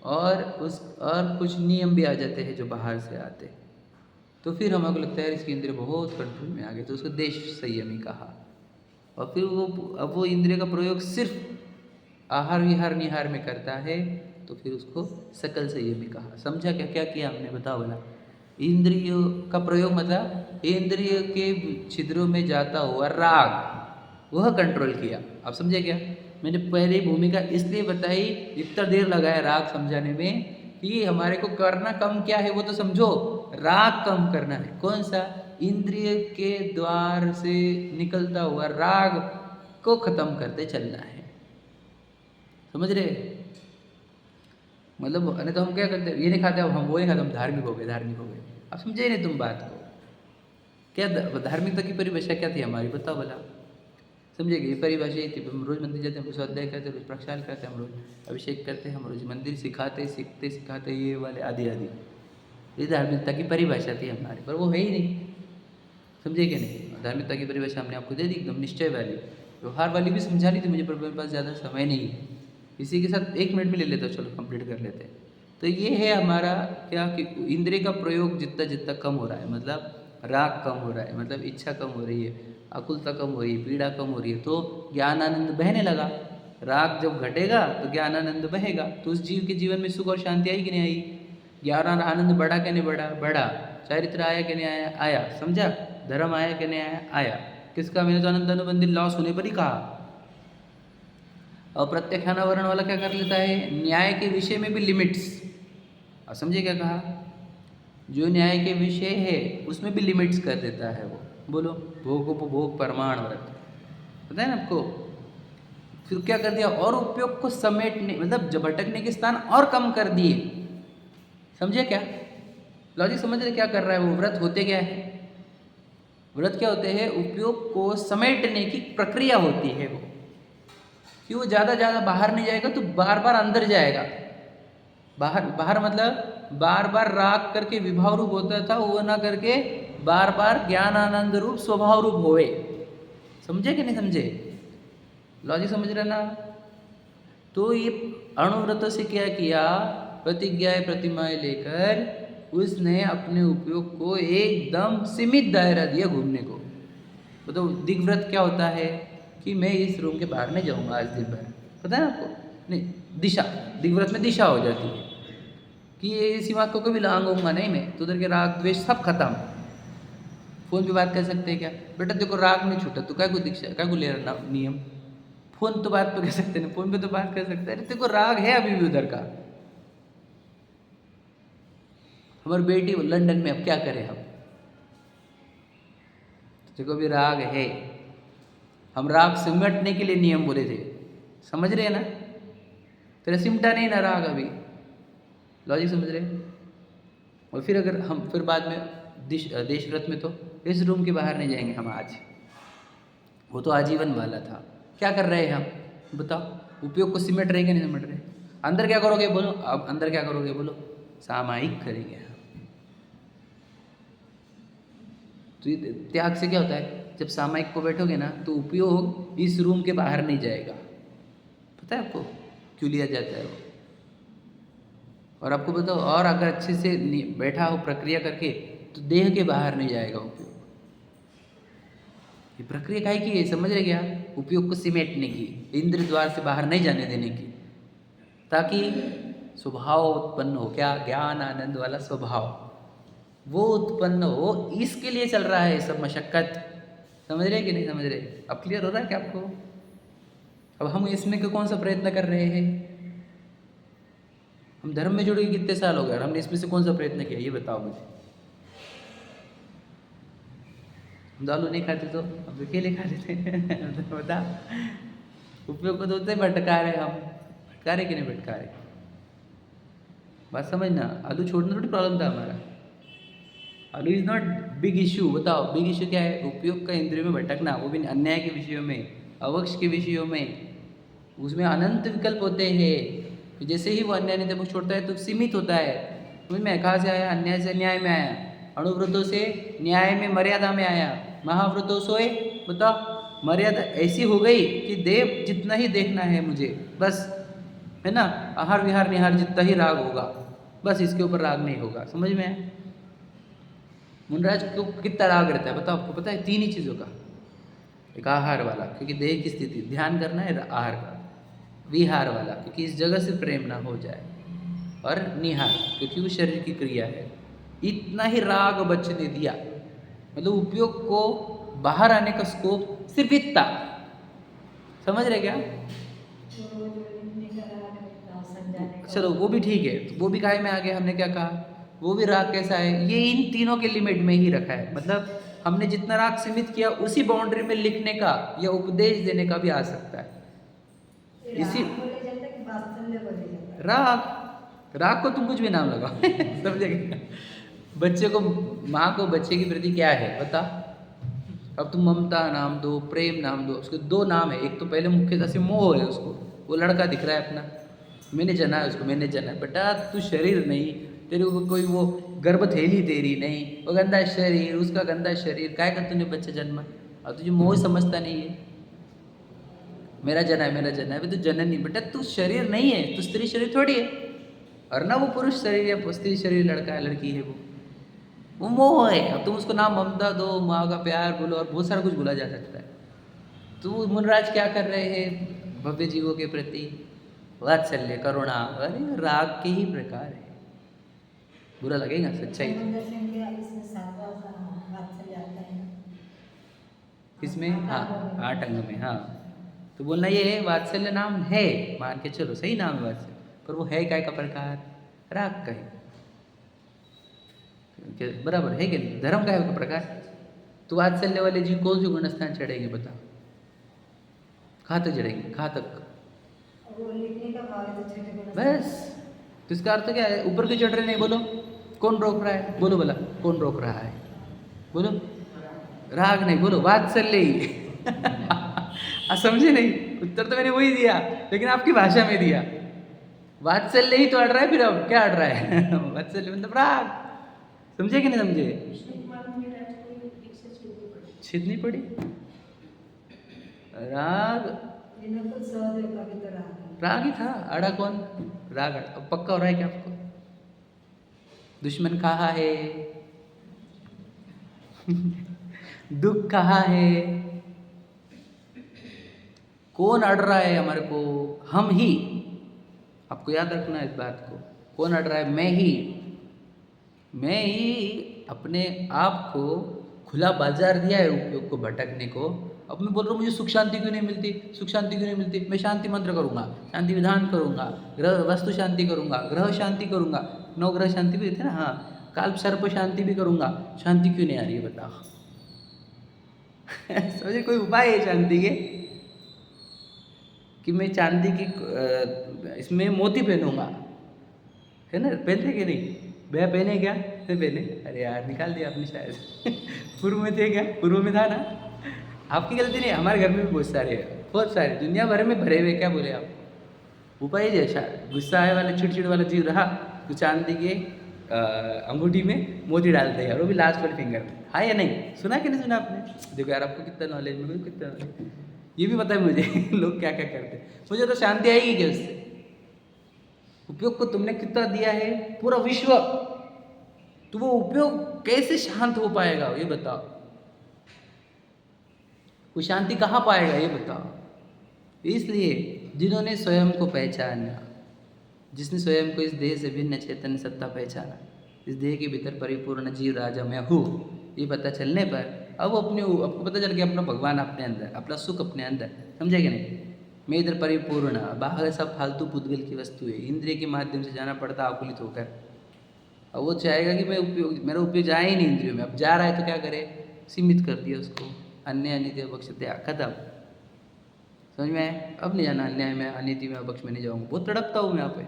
और कुछ नियम भी आ जाते हैं जो बाहर से आते हैं, तो फिर हमको लगता है इसकी इंद्रिय बहुत कंट्रोल में आ गए, तो उसको देश संयमी कहा। और फिर अब वो इंद्रिय का प्रयोग सिर्फ आहार विहार निहार में करता है, तो फिर उसको सकल संयमी कहा। समझा क्या क्या किया हमने? बताओ भला। इंद्रियों का प्रयोग मतलब इंद्रिय के छिद्रों में जाता हुआ राग, वह कंट्रोल किया। आप समझे क्या? मैंने पहले भूमिका इसलिए बताई, इतना देर लगाया राग समझाने में कि हमारे को करना कम क्या है वो तो समझो। राग कम करना है। कौन सा? इंद्रिय के द्वार से निकलता हुआ राग को खत्म करते चलना है। समझ रहे? मतलब नहीं तो हम क्या करते, ये नहीं खाते, अब हम वो नहीं खाते, हम धार्मिक हो गए, धार्मिक हो गए। अब समझे नहीं तुम बात को? क्या धार्मिकता की परिभाषा क्या थी हमारी? बताओ भला। समझेगी? ये परिभाषा ये थी, हम रोज मंदिर जाते हैं, रोज अध्याय करते हैं, रोज प्रक्षाल करते हैं, हम रोज अभिषेक करते हैं, हम रोज मंदिर सिखाते सीखते सिखाते ये वाले आदि आदि। ये धार्मिकता की परिभाषा थी हमारी, पर वो है ही नहीं। समझे क्या नहीं? धार्मिकता की परिभाषा हमने आपको दे दी एकदम निश्चय वाली। व्यवहार वाली भी समझा ली थी मुझे, पर मेरे पास ज़्यादा समय नहीं है। इसी के साथ 1 मिनट में ले लेते, चलो कंप्लीट कर लेते हैं। तो ये है हमारा क्या कि इंद्रिय का प्रयोग जितना जितना कम हो रहा है, मतलब राग कम हो रहा है, मतलब इच्छा कम हो रही है, आकुलता कम हो रही है, पीड़ा कम हो रही है, तो ज्ञानानंद बहने लगा। राग जब घटेगा तो ज्ञानानंद बहेगा, तो उस जीव के जीवन में सुख और शांति आई कि नहीं आई? ज्ञान और आनंद बढ़ा कि नहीं बढ़ा? बढ़ा। चारित्र आया कि नहीं आया? आया। समझा? धर्म आया कि नहीं आया? आया। किसका? मैंने तो अनंत अनुबंधी लॉस होने पर ही कहा। और प्रत्याख्यानावरण वाला क्या कर लेता है? न्याय के विषय में भी लिमिट्स। अब समझे क्या कहा? जो न्याय के विषय है उसमें भी लिमिट्स कर देता है वो। बोलो, भोग उपभोग परमाण व्रत, पता है ना आपको? फिर क्या कर दिया? और उपयोग को समेटने, मतलब जब भटकने के स्थान और कम कर दिए। समझे क्या? लॉजिक समझ रहे क्या कर रहा है वो? व्रत होते क्या है? व्रत क्या होते हैं? उपयोग को समेटने की प्रक्रिया होती है वो, कि वो ज़्यादा बाहर नहीं जाएगा तो बार बार अंदर जाएगा। बाहर मतलब बार बार राग करके विभाव रूप होता था, वो ना करके बार बार ज्ञान आनंद रूप स्वभाव रूप होवे। समझे कि नहीं समझे? लॉजिक समझ रहे ना? तो ये अणुव्रत से क्या किया? प्रतिज्ञाएं प्रतिमाएं लेकर उसने अपने उपयोग को एकदम सीमित दायरा दिया घूमने को। तो दिग्व्रत क्या होता है? कि मैं इस रूम के बाहर नहीं जाऊंगा आज दिन भर। पता है ना आपको? नहीं, दिशा, दिग्व्रत में दिशा हो जाती है कि ये सीमा को कभी लांघूंगा नहीं मैं, तो उधर के राग द्वेष सब खत्म। फोन पे बात कर सकते हैं क्या? बेटा देखो राग नहीं छूटा, तो क्या को दीक्षा, क्या को ले रहा नियम? फोन तो बात तो कर सकते हैं, फोन पे तो बात कर सकते हैं। देखो राग है अभी भी उधर का। हमारी बेटी लंदन में, अब क्या करें हम? देखो भी राग है, हम राग सिमटने के लिए नियम बोले थे। समझ रहे हैं ना? तेरा सिमटा नहीं ना राग अभी। लॉजिक समझ रहे हैं? और फिर अगर हम फिर बाद में देश व्रत में तो इस रूम के बाहर नहीं जाएंगे हम आज। वो तो आजीवन वाला था। क्या कर रहे हैं हम, बताओ? उपयोग को सिमट रहे कि नहीं सिमट रहे? अंदर क्या करोगे बोलो? अब अंदर क्या करोगे बोलो? सामायिक करेंगे हम। तो ये त्याग से क्या होता है? जब सामायिक को बैठोगे ना तो उपयोग इस रूम के बाहर नहीं जाएगा। पता है आपको क्यों लिया जाता है वो? और आपको बताओ, और अगर अच्छे से बैठा हो प्रक्रिया करके तो देह के बाहर नहीं जाएगा उपयोग। ये प्रक्रिया काहे की है, समझ रहे क्या? उपयोग को सिमेटने की, इंद्र द्वार से बाहर नहीं जाने देने की, ताकि स्वभाव उत्पन्न हो। क्या? ज्ञान आनंद वाला स्वभाव वो उत्पन्न हो। इसके लिए चल रहा है सब मशक्कत। समझ रहे कि नहीं समझ रहे? अब क्लियर हो रहा है क्या आपको? अब हम इसमें कौन सा प्रयत्न कर रहे हैं? हम धर्म में जुड़े कितने साल हो गए और हमने इसमें से कौन सा प्रयत्न किया, ये बताओ मुझे। दालू नहीं खाते तो हम अकेले खा लेते हैं बता। उपयोग को तो उतने भटका रहे हम, भटका रहे कि नहीं भटका रहे? बात समझना, आलू छोड़ना थोड़ी प्रॉब्लम था हमारा। आलू इज नॉट बिग इश्यू। बताओ बिग इश्यू क्या है? उपयोग का इंद्रियों में भटकना, वो भी अन्याय के विषयों में, अवक्ष के विषयों में। उसमें अनंत विकल्प होते हैं। जैसे ही वो अन्याय नित्य छोड़ता है तो सीमित होता है। समझ में? कहाँ से आया? अन्याय से न्याय में आया, अणुव्रतों से न्याय में मर्यादा में आया, महाव्रतों सोए। बताओ मर्यादा ऐसी हो गई कि देव जितना ही देखना है मुझे बस, है ना? आहार विहार निहार जितना ही राग होगा बस, इसके ऊपर राग नहीं होगा। समझ में आया? मुनराज को कितना राग रहता है बताओ? आपको पता है? 3 ही चीज़ों का। एक आहार वाला, क्योंकि देह की स्थिति ध्यान करना है आहार का। विहार वाला, क्योंकि इस जगह से प्रेम ना हो जाए। और निहार, क्योंकि वो शरीर की क्रिया है। इतना ही राग बचने दिया, मतलब उपयोग को बाहर आने का स्कोप सिर्फ इतना। समझ रहे क्या? चलो वो भी ठीक है, वो भी काय में आ गया। हमने क्या कहा? वो भी राग कैसा है? ये इन तीनों के लिमिट में ही रखा है। मतलब हमने जितना राग सीमित किया उसी बाउंड्री में लिखने का या उपदेश देने का भी आ सकता है। इसी राग को तुम कुछ भी नाम लगाओ समझेगा? बच्चे को, माँ को बच्चे की प्रति क्या है बता? अब तुम ममता नाम दो, प्रेम नाम दो, उसके 2 नाम है। एक तो पहले मुख्यतः से मोह है उसको, वो लड़का दिख रहा है अपना, मैंने जना है उसको, मैंने जना है। बेटा तू शरीर नहीं, तेरे को कोई वो गर्भ थैली तेरी नहीं, वो गंदा शरीर, उसका गंदा शरीर, काय कर तूने बच्चा जन्मा? अब तुझे मोह समझता नहीं है। मेरा जना है, मेरा जना है, तो जनन नहीं। बेटा तू शरीर नहीं है, तू स्त्री शरीर थोड़ी है। और ना वो पुरुष शरीर या स्त्री शरीर, लड़का है लड़की है, वो मोह है। अब तुम उसको नाम ममता दो, माँ का प्यार बोलो, और बहुत सारा कुछ बोला जा सकता है। तो मुनराज क्या कर रहे हैं भव्य जीवों के प्रति? वात्सल्य, करुणा, अरे राग के ही प्रकार है। बुरा लगेगा, सच्चाई। इसमें हाँ 8 अंग में, हाँ। तो बोलना ये है वात्सल्य नाम है, मान के चलो सही नाम है वात्सल्य, पर वो है काय का प्रकार? राग का है। बराबर है कि नहीं? धर्म का है का प्रकार। तो वात्सल्य वाले जीव कौन से गुणस्थान चढ़ेंगे बताओ? कहाँ तक चढ़ेंगे? कहाँ तक? बस। तो इसका अर्थ क्या है? ऊपर के चढ़ रहे नहीं, बोलो कौन रोक रहा है? बोलो भला कौन रोक रहा है? बोलो राग नहीं, बोलो वात्सल्य ही समझे नहीं? उत्तर तो मैंने वही दिया, लेकिन आपकी भाषा में दिया। वात्सल्य ही तो अड़ रहा है। फिर अब क्या अड़ रहा है? वात्सल्य मतलब राग। समझे कि नहीं समझे? छेदनी पड़ी राग, राग ही था। अड़ा कौन? राग अड़ा। अब पक्का हो रहा है क्या आपको? दुश्मन कहाँ है? दुख कहाँ है? कौन अड़ रहा है हमारे को? हम ही। आपको याद रखना है इस बात को। कौन अड़ रहा है? मैं ही। मैं ही अपने आप को खुला बाजार दिया है उपयोग को भटकने को। अब मैं बोल रहा हूँ मुझे सुख शांति क्यों नहीं मिलती, सुख शांति क्यों नहीं मिलती? मैं शांति मंत्र करूँगा, शांति विधान करूँगा, ग्रह वस्तु शांति करूँगा, ग्रह शांति करूँगा, 9 ग्रह शांति भी देते ना, हाँ, काल्प सर्प शांति भी करूँगा। शांति क्यों नहीं आ रही है बताओ? समझे? कोई उपाय है शांति के? कि मैं चांदी की इसमें मोती पहनूंगा, है ना? पहनते कि नहीं? भैया पहने क्या? नहीं पहने? अरे यार निकाल दिया आपने शायद पूर्व में थे क्या? पूर्व में था ना? आपकी गलती नहीं, हमारे घर में भी बहुत सारे हैं, बहुत सारे, दुनिया भर में भरे हुए। क्या बोले आप, उपाय जैसा गुस्सा है वाला चिड़चिड़ वाला जीव रहा तो चांदी के अंगूठी में मोती डालते हैं, और वो भी लास्ट वाले फिंगर में। हाँ या नहीं, सुना कि नहीं सुना आपने? देखो यार, आपको कितना नॉलेज, मेरे को कितना नॉलेज, ये भी पता है मुझे लोग क्या क्या करते हैं। मुझे तो शांति आएगी क्या उससे? उपयोग को तुमने कितना दिया है, पूरा विश्व, तो वो उपयोग कैसे शांत हो पाएगा ये बताओ? वो शांति कहाँ पाएगा ये बताओ? इसलिए जिन्होंने स्वयं को पहचाना, जिसने स्वयं को इस देह से भिन्न चैतन्य सत्ता पहचाना, इस देह के भीतर परिपूर्ण जीव राजा मैं हूँ, ये पता चलने पर अब आपको पता चल गया अपना भगवान अपने अंदर, अपना सुख अपने अंदर, समझे कि नहीं? मैं इधर परिपूर्ण, बाहर सब फालतू पुद्गल की वस्तु है, इंद्रिय के माध्यम से जाना पड़ता आकुलित होकर। अब वो चाहेगा कि मेरा उपयोग जाए ही नहीं इंद्रियों में, अब जा रहा है तो क्या करे, सीमित कर दिया उसको, अन्य अनित्य बख्शते खत्म। समझ में आया? अब नहीं जाना अन्याय में, अनिति में, अबक्ष में नहीं जाऊँगा, बहुत तड़पता हूँ मैं यहाँ पे।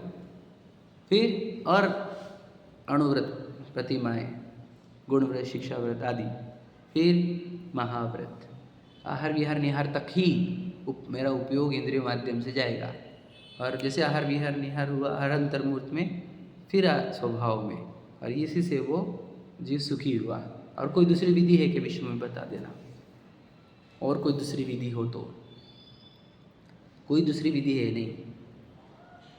फिर और अणुव्रत, प्रतिमाएँ, गुणव्रत, शिक्षा व्रत आदि, फिर महाव्रत, आहार विहार निहार तक ही मेरा उपयोग इंद्रिय माध्यम से जाएगा। और जैसे आहार विहार निहार हुआ हर अंतर्मूर्त में, फिर स्वभाव में, और इसी से वो जीव सुखी हुआ। और कोई दूसरी विधि है कि विश्व में बता देना, और कोई दूसरी विधि हो तो? कोई दूसरी विधि है नहीं,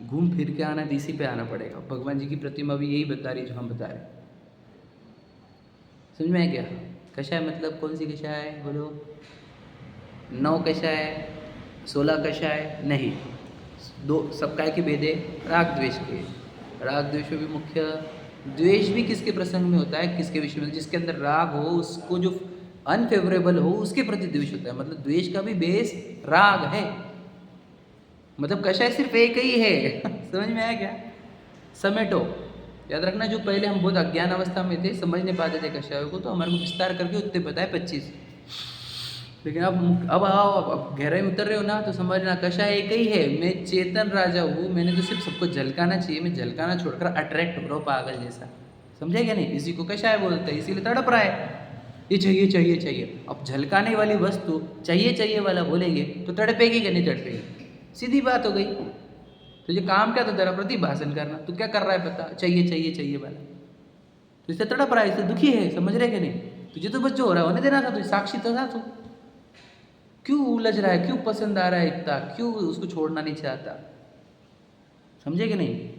घूम फिर के आना, इसी पे आना पड़ेगा। भगवान जी की प्रतिमा भी यही बता रही जो हम बता रहे। समझ में आया क्या? कषाय मतलब कौन सी कषाय बोलो? 9 कषाय, 16 कषाय नहीं, 2 सब काय के भेदे, राग द्वेष के। राग द्वेष में भी मुख्य द्वेष भी किसके प्रसंग में होता है, किसके विषय में? जिसके अंदर राग हो, उसको जो अनफेवरेबल हो उसके प्रति द्वेष होता है। मतलब द्वेष का भी बेस राग है, मतलब कषाय सिर्फ एक ही है समझ में आया क्या? समेटो, याद रखना, जो पहले हम बहुत अज्ञान अवस्था में थे, समझ नहीं पाते थे कषायों को, तो हमारे को विस्तार करके उतने बताए 25। लेकिन अब आओ, अब गहराई में उतर रहे हो ना, तो समझना कषाय एक ही है। मैं चेतन राजा हूँ, मैंने तो सिर्फ सबको झलकाना चाहिए, मैं झलकाना छोड़कर अट्रैक्ट हो रहा हूँ पागल जैसा, समझे क्या नहीं? इसी को कषाय बोलते हैं, इसीलिए तड़प रहा है, ये चाहिए चाहिए चाहिए। अब झलकाने वाली वस्तु चाहिए चाहिए वाला बोलेंगे तो तड़पेगी कि नहीं तड़पेगी? सीधी बात हो गई। तुझे काम क्या था? तेरा प्रतिभाषण करना, तू क्या कर रहा है पता? चाहिए चाहिए चाहिए वाला, तो इससे तड़प रहा है, इससे दुखी है, समझ रहे कि नहीं? तुझे तो बस जो हो रहा है होने देना था, तुझे साक्षी तो था, तू क्यों उलझ रहा है, क्यों पसंद आ रहा है इतना, क्यों उसको छोड़ना नहीं चाहता? समझे कि नहीं?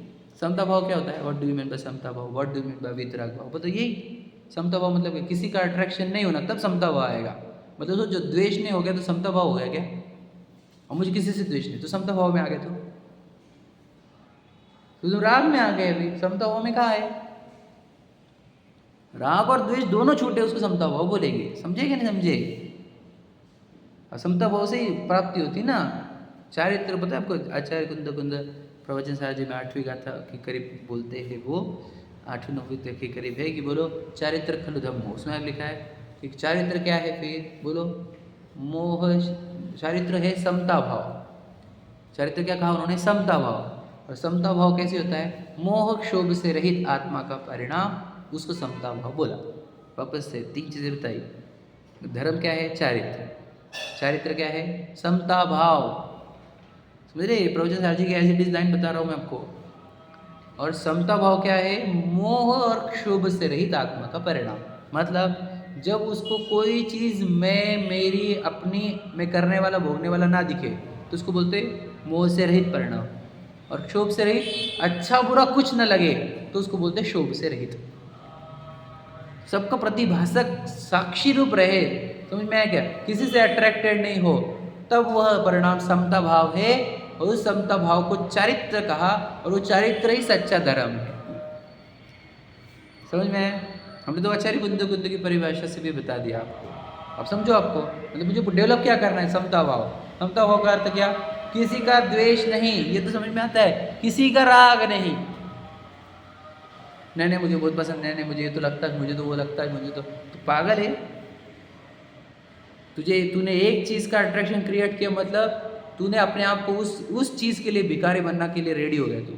समता भाव क्या होता है? What do you mean by समता भाव? What do you mean by वितराग भाव? बताओ, यही समता भाव मतलब किसी का अट्रैक्शन नहीं होना, तब समता भाव आएगा। मतलब जो द्वेष नहीं हो गया तो समता भाव हो गया क्या? और मुझे किसी से द्वेष नहीं, तो समता भाव में आ गए। तो राग में आ गए, अभी समता भाव में कहाँ है? राग और द्वेष दोनों छूटे, उसको समता भाव बोलेंगे, समझे कि नहीं समझे? समता भाव से ही प्राप्ति होती ना। चारित्र पता है आपको? आचार्य कुंद प्रवचन साहब जी में 8वीं गाथा के करीब बोलते हैं, वो 8वीं 9वीं के करीब है कि बोलो चारित्र खलु धम्मो। उसमें लिखा है कि चारित्र क्या है, फिर बोलो मोह। चारित्र है समता भाव। चारित्र क्या कहा उन्होंने? समता भाव। और समता भाव कैसे होता है? मोह क्षोभ से रहित आत्मा का परिणाम, उसको समता भाव बोला। वापस से 3 चीज़ें बताई। धर्म क्या है? चारित्र। चारित्र क्या है? समता भाव। समझ रहे? प्रवचन साहब जी की एज इट इज लाइन बता रहा हूँ मैं आपको। और समता भाव क्या है? मोह और क्षोभ से रहित आत्मा का परिणाम। मतलब जब उसको कोई चीज़ मैं, मेरी, अपनी, मैं करने वाला, भोगने वाला ना दिखे, तो उसको बोलते मोह से रहित परिणाम। और क्षोभ से रहित, अच्छा बुरा कुछ न लगे, तो उसको बोलते क्षोभ से रहित। सबका प्रतिभाषक साक्षी रूप रहे, समझ में आया क्या? किसी से अट्रैक्टेड नहीं हो, तब वह परिणाम समता भाव है। और उस समता भाव को चारित्र कहा, और वो चारित्र ही सच्चा धर्म है। समझ में आया? हमने तो आचार्य कुंद की परिभाषा से भी बता दिया आपको। अब समझो आपको, मतलब मुझे डेवलप क्या करना है? समता भाव। समता भाव का अर्थ क्या? किसी का द्वेष नहीं, ये तो समझ में आता है। किसी का राग नहीं, नहीं मुझे बहुत पसंद, नहीं मुझे ये तो लगता है, मुझे तो वो लगता है, मुझे तो पागल है। तूने एक चीज़ का अट्रैक्शन क्रिएट किया, मतलब तूने अपने आप को उस चीज़ के लिए भिखारी बनना के लिए रेडी हो गया। तू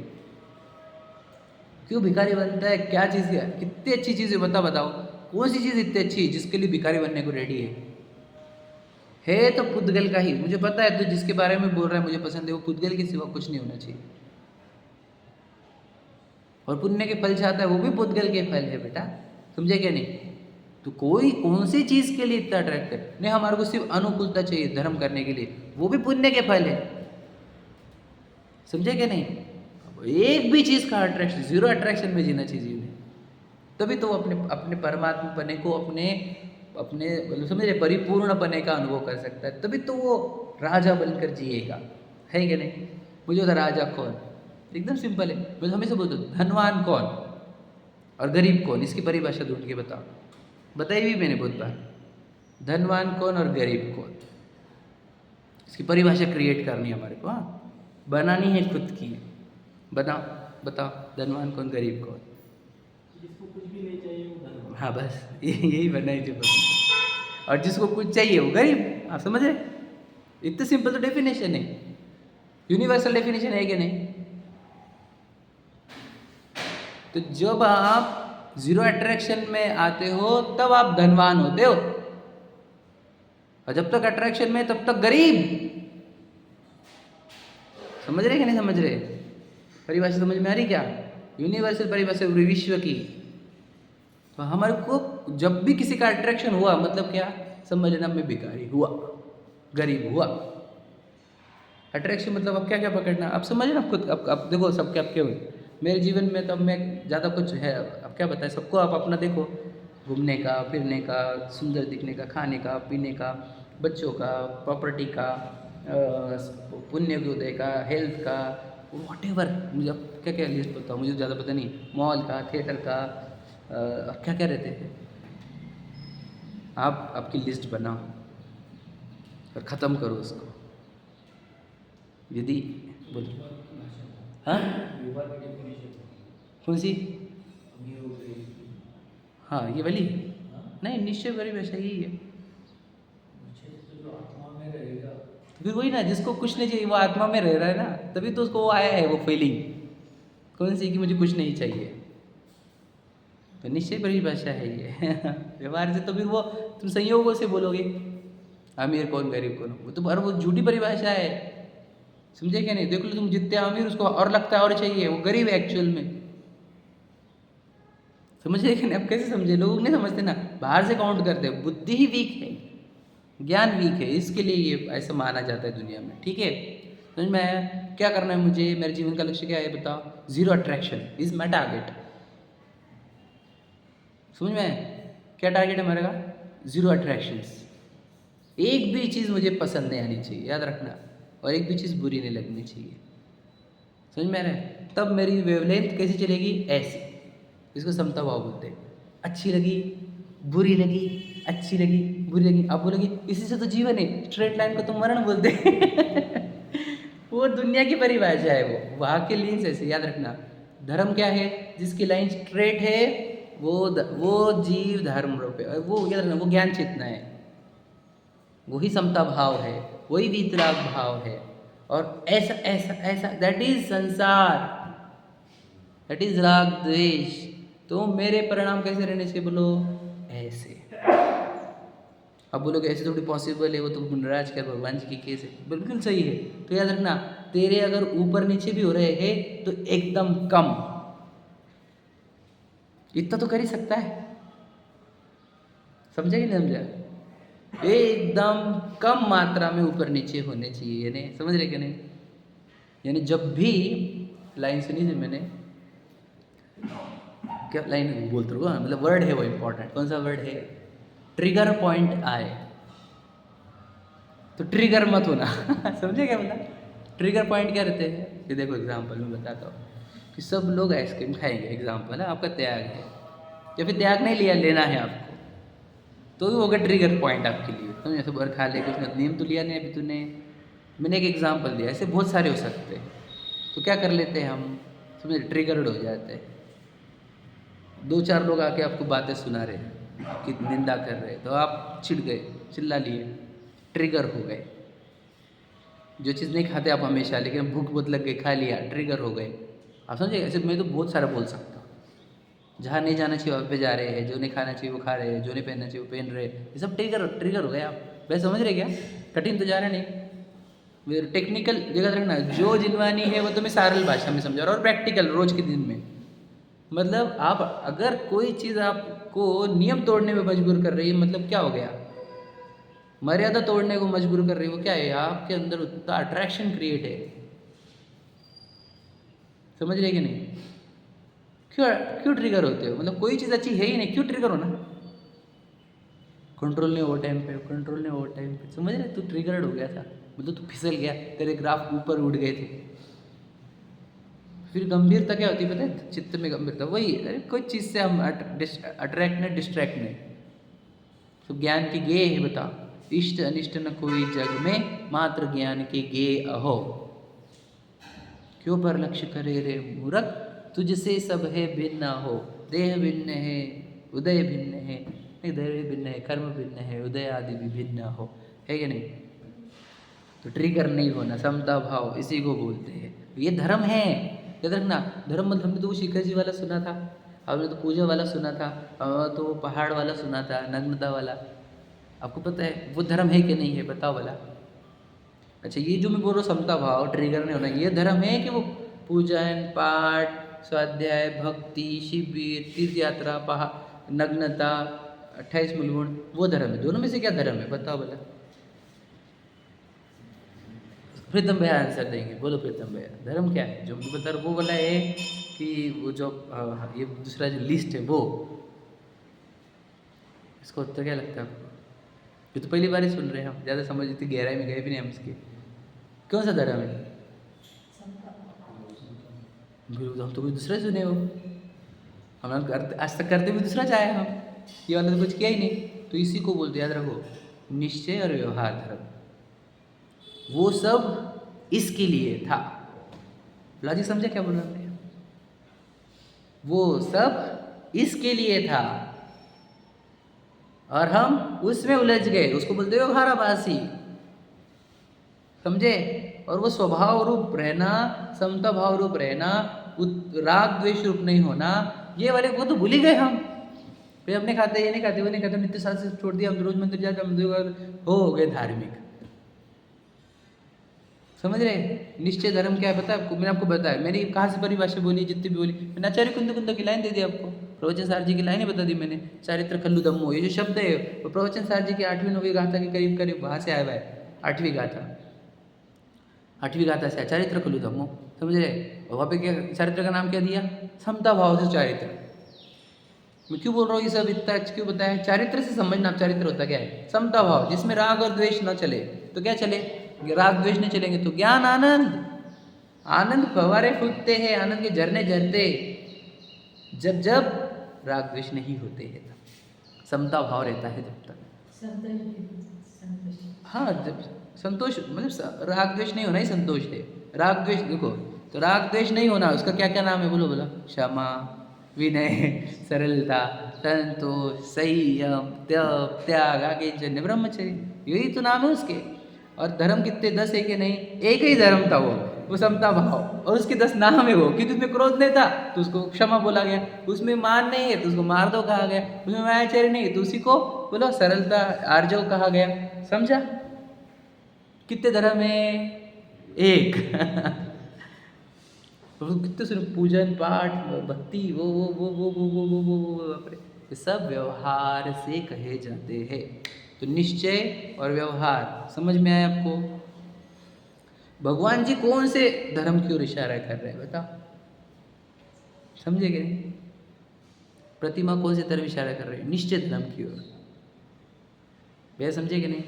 क्यों भिखारी बनता है? क्या चीज़ है? कितनी अच्छी चीज़ है बताओ, कौन सी चीज़ इतनी अच्छी जिसके लिए भिखारी बनने को रेडी है? है तो पुद्गल का ही, मुझे पता है तो जिसके बारे में बोल रहा है मुझे पसंद है, वो पुद्गल के सिवा कुछ नहीं होना चाहिए। और पुण्य के फल चाहता है वो भी पुद्गल के फल है बेटा, समझे क्या नहीं? तो कोई कौन सी चीज़ के लिए इतना अट्रैक्ट है? नहीं, हमारे को सिर्फ अनुकूलता चाहिए धर्म करने के लिए, वो भी पुण्य के फल है, समझे क्या नहीं? एक भी चीज़ का अट्रैक्शन, जीरो अट्रैक्शन में जीना चाहिए जीवन, तभी तो वो अपने अपने परमात्मा बने को अपने अपने मतलब समझे परिपूर्ण बने का अनुभव कर सकता है, तभी तो वो राजा बनकर जिएगा, है क्या नहीं? मुझे बता राजा कौन? एकदम सिंपल है, मैं तो हमेशा बोलता हूँ धनवान कौन और गरीब कौन, इसकी परिभाषा ढूंढ के बताओ। बताई भी मैंने बहुत बार, धनवान कौन और गरीब कौन, इसकी परिभाषा क्रिएट करनी है हमारे को, हाँ बनानी है खुद की। बताओ बताओ, धनवान कौन गरीब कौन? जिसको कुछ भी नहीं चाहिए वो धनवान। हाँ बस यही बनाई थी बस। और जिसको कुछ चाहिए वो गरीब, आप समझ रहे? इतना सिंपल तो डेफिनेशन है, यूनिवर्सल डेफिनेशन है कि नहीं? तो जब आप जीरो अट्रैक्शन में आते हो तब आप धनवान होते हो, और जब तक अट्रैक्शन में तब तक गरीब। समझ रहे कि नहीं समझ रहे? परिभाषा समझ में आ रही क्या? यूनिवर्सल परिभाषा पूरे विश्व की। तो हमारे को जब भी किसी का अट्रैक्शन हुआ मतलब क्या समझ लेना, मैं भिखारी हुआ, गरीब हुआ। अट्रैक्शन मतलब अब क्या क्या पकड़ना, अब समझ ना खुद। अब देखो सबके आपके हुए, मेरे जीवन में तब मैं ज़्यादा कुछ है, अब क्या बताएं सबको। आप अपना देखो, घूमने का, फिरने का, सुंदर दिखने का, खाने का, पीने का, बच्चों का, प्रॉपर्टी का, पुण्य उदय का, हेल्थ का, वॉटेवर, मुझे अब क्या क्या लिस्ट बताओ, मुझे ज़्यादा पता नहीं, मॉल का, थिएटर का, अब क्या क्या रहते हैं। आप आपकी लिस्ट बनाओ और ख़त्म करो उसको। यदि बोलो, हाँ कौन सी? हाँ ये वाली नहीं, निश्चय परिभाषा यही है। तो फिर वही ना, जिसको कुछ नहीं चाहिए वो आत्मा में रह रहा है ना, तभी तो उसको वो आया है वो फीलिंग, कौन सी कि मुझे कुछ नहीं चाहिए। तो निश्चय परिभाषा है ये व्यवहार से तो फिर वो तुम संयोगों से बोलोगे अमीर कौन गरीब कौन, वो तो और वो झूठी परिभाषा है, समझे क्या नहीं? देख लो तुम जितने अमीर उसको और लगता है और चाहिए, वो गरीब है एक्चुअल में, समझे कि नहीं? अब कैसे समझे? लोग नहीं समझते ना, बाहर से काउंट करते हैं, बुद्धि ही वीक है, ज्ञान वीक है, इसके लिए ये ऐसा माना जाता है दुनिया में, ठीक है? समझ में आया? क्या करना है मुझे, मेरे जीवन का लक्ष्य क्या है बताओ? Zero attraction is my target. समझ में आया? क्या टारगेट है हमारे का? Zero attractions. एक भी चीज़ मुझे पसंद नहीं आनी चाहिए, याद रखना, और एक भी चीज़ बुरी नहीं लगनी चाहिए। समझ में आ रहा है? तब मेरी वेवलेंथ कैसी चलेगी? ऐसी, इसको समता भाव बोलते हैं। अच्छी लगी, बुरी लगी, अच्छी लगी, बुरी लगी, अब बोलोगी इसी से तो जीवन है, स्ट्रेट लाइन को तो मरण बोलते हैं वो दुनिया की परिभाषा है, वो वहाँ के लिंक्स ऐसे, याद रखना। धर्म क्या है? जिसकी लाइन स्ट्रेट है वो जीव धर्म रूप है, और वो याद रखना वो ज्ञान चेतना है, वही समता भाव है, वही वीतराग भाव है। और ऐसा ऐसा ऐसा दैट इज संसार, दैट इज राग द्वेष। तो मेरे परिणाम कैसे रहने चाहिए बोलो? ऐसे। अब बोलोगे ऐसे थोड़ी पॉसिबल है, वो तो गुणराज कर भगवान जी की केस है, बिल्कुल सही है। तो याद रखना, तेरे अगर ऊपर नीचे भी हो रहे हैं तो एकदम कम, इतना तो कर ही सकता है, समझे कि नहीं समझा? एकदम कम मात्रा में ऊपर नीचे होने चाहिए, यानी समझ रहे कि नहीं? यानी जब भी लाइन सुनी थी मैंने, क्या लाइन बोलते रहो, मतलब वर्ड है वो इम्पोर्टेंट, कौन सा वर्ड है? ट्रिगर पॉइंट आए तो ट्रिगर मत होना समझे क्या मतलब? ट्रिगर पॉइंट क्या रहते हैं? ये देखो एग्जांपल में बताता हूँ कि सब लोग आइसक्रीम खाएंगे, एग्जांपल है, आपका त्याग है, या फिर त्याग नहीं लिया, लेना है आपको, तो भी होगा ट्रिगर पॉइंट आपके लिए। समझे? सब बार खा ले, कुछ ना, नियम तो लिया नहीं अभी तूने, मैंने एक एग्जांपल दिया, ऐसे बहुत सारे हो सकते हैं। तो क्या कर लेते हैं हम, समझे, ट्रिगर्ड हो जाते हैं। दो चार लोग आके आपको बातें सुना रहे हैं, आपकी निंदा कर रहे हैं, तो आप चिढ़ गए, चिल्ला लिए, ट्रिगर हो गए। जो चीज़ नहीं खाते आप हमेशा, लेकिन भूख बहुत लग गई, खा लिया, ट्रिगर हो गए। आप समझे? ऐसे मैं तो बहुत सारा बोल सकता हूँ। जहाँ नहीं जाना चाहिए वहाँ पे जा रहे हैं, जो नहीं खाना चाहिए वो खा रहे हैं, जो नहीं पहनना चाहिए वो पहन रहे हैं, ये सब ट्रिगर ट्रिगर हो गए आप। वैसे समझ रहे क्या? कठिन तो जा रहा नहीं, टेक्निकल जगह रखना। जो जिनवानी है वो तो मैं सरल भाषा में समझा रहा हूँ, और प्रैक्टिकल रोज के दिन में। मतलब आप अगर कोई चीज़ आपको नियम तोड़ने में मजबूर कर रही है, मतलब क्या हो गया? मर्यादा तोड़ने को मजबूर कर रही है, वो क्या है? आपके अंदर उतना अट्रैक्शन क्रिएट है। समझ रहे कि नहीं? क्यों क्यों ट्रिगर होते हो? मतलब कोई चीज़ अच्छी है ही नहीं, क्यों ट्रिगर हो ना? कंट्रोल नहीं हो टाइम पे, कंट्रोल नहीं हो टाइम पे। समझ रहे? तू ट्रिगर्ड हो गया था, मतलब तू फिसल गया, तेरे ग्राफ ऊपर उठ गए थे। फिर गंभीरता क्या होती है पता है? चित्त में गंभीरता वही, अरे कोई चीज़ से हम अट्रैक्ट नहीं, डिस्ट्रैक्ट नहीं। तो ज्ञान की गे है, बता। इष्ट अनिष्ट न कोई जग में, मात्र ज्ञान की गे अहो। क्यों पर लक्ष्य करे रे मूर्ख, तुझसे सब है भिन्न हो। देह भिन्न है, उदय भिन्न है, देह भिन्न है, कर्म भिन्न है, उदय आदि भी भिन्न हो, है कि नहीं? तो ट्रिगर नहीं होना, समता भाव, इसी को बोलते हैं। ये धर्म है, याद रखना। धर्म मतलब हमने तो वो शिखर जी वाला सुना था, हमने तो पूजा वाला सुना था, तो पहाड़ वाला सुना था, नग्नता वाला। आपको पता है वो धर्म है कि नहीं है? बताओ भला। अच्छा, ये जो मैं बोल रहा हूँ समता भाव, ट्रिगर नहीं होना, ये धर्म है कि वो पूजन पाठ स्वाध्याय भक्ति शिविर तीर्थ यात्रा पहाड़ नग्नता 28 मूल गुण, वो धर्म है? दोनों में से क्या धर्म है? बताओ भला। प्रीतम भैया आंसर देंगे, बोलो प्रीतम भैया, धर्म क्या है? जो मुझे बता रहा वो वाला है कि वो जो ये दूसरा जो लिस्ट है वो, इसको उत्तर क्या लगता है आपको? ये तो पहली बार ही सुन रहे हैं हम, ज़्यादा समझ इतनी गहराई में गए भी नहीं हम इसके। कौन सा धर्म है? हम तो कुछ दूसरा सुने हो, हम करते आज तक करते भी दूसरा चाहे हम, ये वाला तो कुछ किया ही नहीं। तो इसी को बोलते, याद रखो, निश्चय और व्यवहार धर्म। वो सब इसके लिए था। लॉजिक समझे क्या बोल रहे हैं? वो सब इसके लिए था और हम उसमें उलझ गए, उसको बोलते व्यवहाराभासी। समझे? और वो स्वभाव रूप रहना, समता भाव रूप रहना, राग द्वेष रूप नहीं होना, ये वाले को तो भूल ही गए हम। फिर अपने खाते ये नहीं खाते वो नहीं खाते, नित्य शास्त्र छोड़ दिया, हम रोज मंदिर जाते, हम हो गए धार्मिक। समझ रहे? निश्चय धर्म क्या है पता है आपको? मैंने आपको बताया, मैंने कहाँ से परिभाषा बोली, जितनी भी बोली मैंने, आचार्य कुंद की लाइन दे दी आपको, प्रवचन सार जी की लाइनें बता दी मैंने। चारित्र खल्लु धम्मो, ये जो शब्द है वो प्रवचन सार जी की 8वीं 9वीं गाथा के करीब करीब वहाँ से आया हुआ है। 8वीं गाथा से चारित्र खल्लु धम्मो। समझ रहे? वहाँ पे क्या चारित्र का नाम क्या दिया? समता भाव से चारित्र। मैं क्यों बोल रहा हूँ ये सब इतना क्यों बताया? चारित्र से समझना, चारित्र होता क्या है? समता भाव, जिसमें राग और द्वेष न चले। तो क्या चले? राग द्वेष नहीं चलेंगे तो ज्ञान आनंद, आनंद फव्वारे फूटते हैं, आनंद के झरने झरते जब जब राग द्वेष नहीं होते हैं, तब समता भाव रहता है जब तक। हाँ, जब संतोष, मतलब राग द्वेष नहीं होना ही संतोष है। राग द्वेष देखो, तो राग द्वेष नहीं होना, उसका क्या क्या नाम है? बोलो बोला। क्षमा, विनय, सरलता, संतोष, संयम, त्याग, त्याग, आगे जन्य ब्रह्मचर्य, यही तो नाम है उसके। और धर्म कितने? 10 है कि नहीं? एक ही धर्म था वो समता भाव, और उसके 10 नाम है वो। क्योंकि उसमें क्रोध नहीं था तो उसको क्षमा बोला गया, उसमें मान नहीं है तो उसको मार्दव कहा गया, उसमें मायाचार्य नहीं है तो उसी को बोलो सरलता आर्जव कहा गया। समझा? कितने धर्म है? एक। कितने सुन, पूजन पाठ भक्ति वो बाप रे, ये सब व्यवहार से कहे जाते हैं। तो निश्चय और व्यवहार समझ में आया आपको? भगवान जी कौन से धर्म की ओर इशारा कर रहे हैं बताओ? समझे कि नहीं? प्रतिमा कौन से तरफ इशारा कर रहे हैं? निश्चय धर्म की ओर। भैया समझे कि नहीं?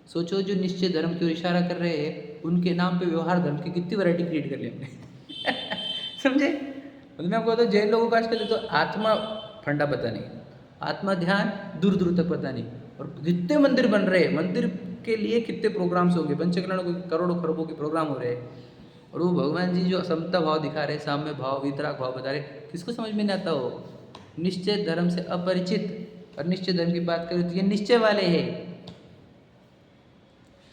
सोचो, जो निश्चय धर्म की ओर इशारा कर रहे हैं उनके नाम पे व्यवहार धर्म की कितनी वैरायटी क्रिएट कर ली हमने। समझे? मतलब मैं आपको बताऊँ, जैन लोगों को आजकल तो आत्मा फंडा पता नहीं, आत्मा ध्यान दूर दूर तक पता नहीं, और कितने मंदिर बन रहे हैं, मंदिर के लिए कितने प्रोग्राम्स होंगे, पंचकल्याणों के करोड़ों खरबों के प्रोग्राम हो रहे हैं, और वो भगवान जी जो समता भाव दिखा रहे, साम्य भाव, वितराग भाव बता रहे, किसको समझ में नहीं आता हो? निश्चय धर्म से अपरिचित। और निश्चय धर्म की बात करें तो ये निश्चय वाले हैं।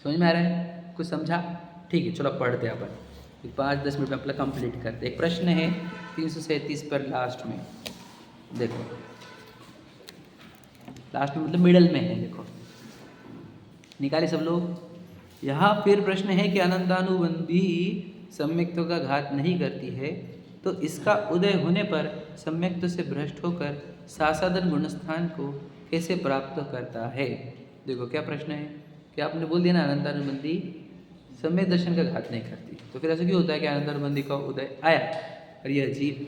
समझ में आ रहा है? कुछ समझा? ठीक है, चलो पढ़ते हैं अपन 5-10 मिनट में अपना कंप्लीट करते। एक प्रश्न है 337 पर लास्ट में, देखो लास्ट में मतलब मिडल में है, देखो निकाले सब लोग। यहाँ फिर प्रश्न है कि अनंतानुबंधी सम्यक्त्व का घात नहीं करती है, तो इसका उदय होने पर सम्यक्त्व से भ्रष्ट होकर सासादन गुणस्थान को कैसे प्राप्त करता है। देखो क्या प्रश्न है कि आपने बोल दिया ना अनंतानुबंधी सम्यक दर्शन का घात नहीं करती, तो फिर ऐसा क्यों होता है कि अनंतानुबंधी का उदय आया और यह जीव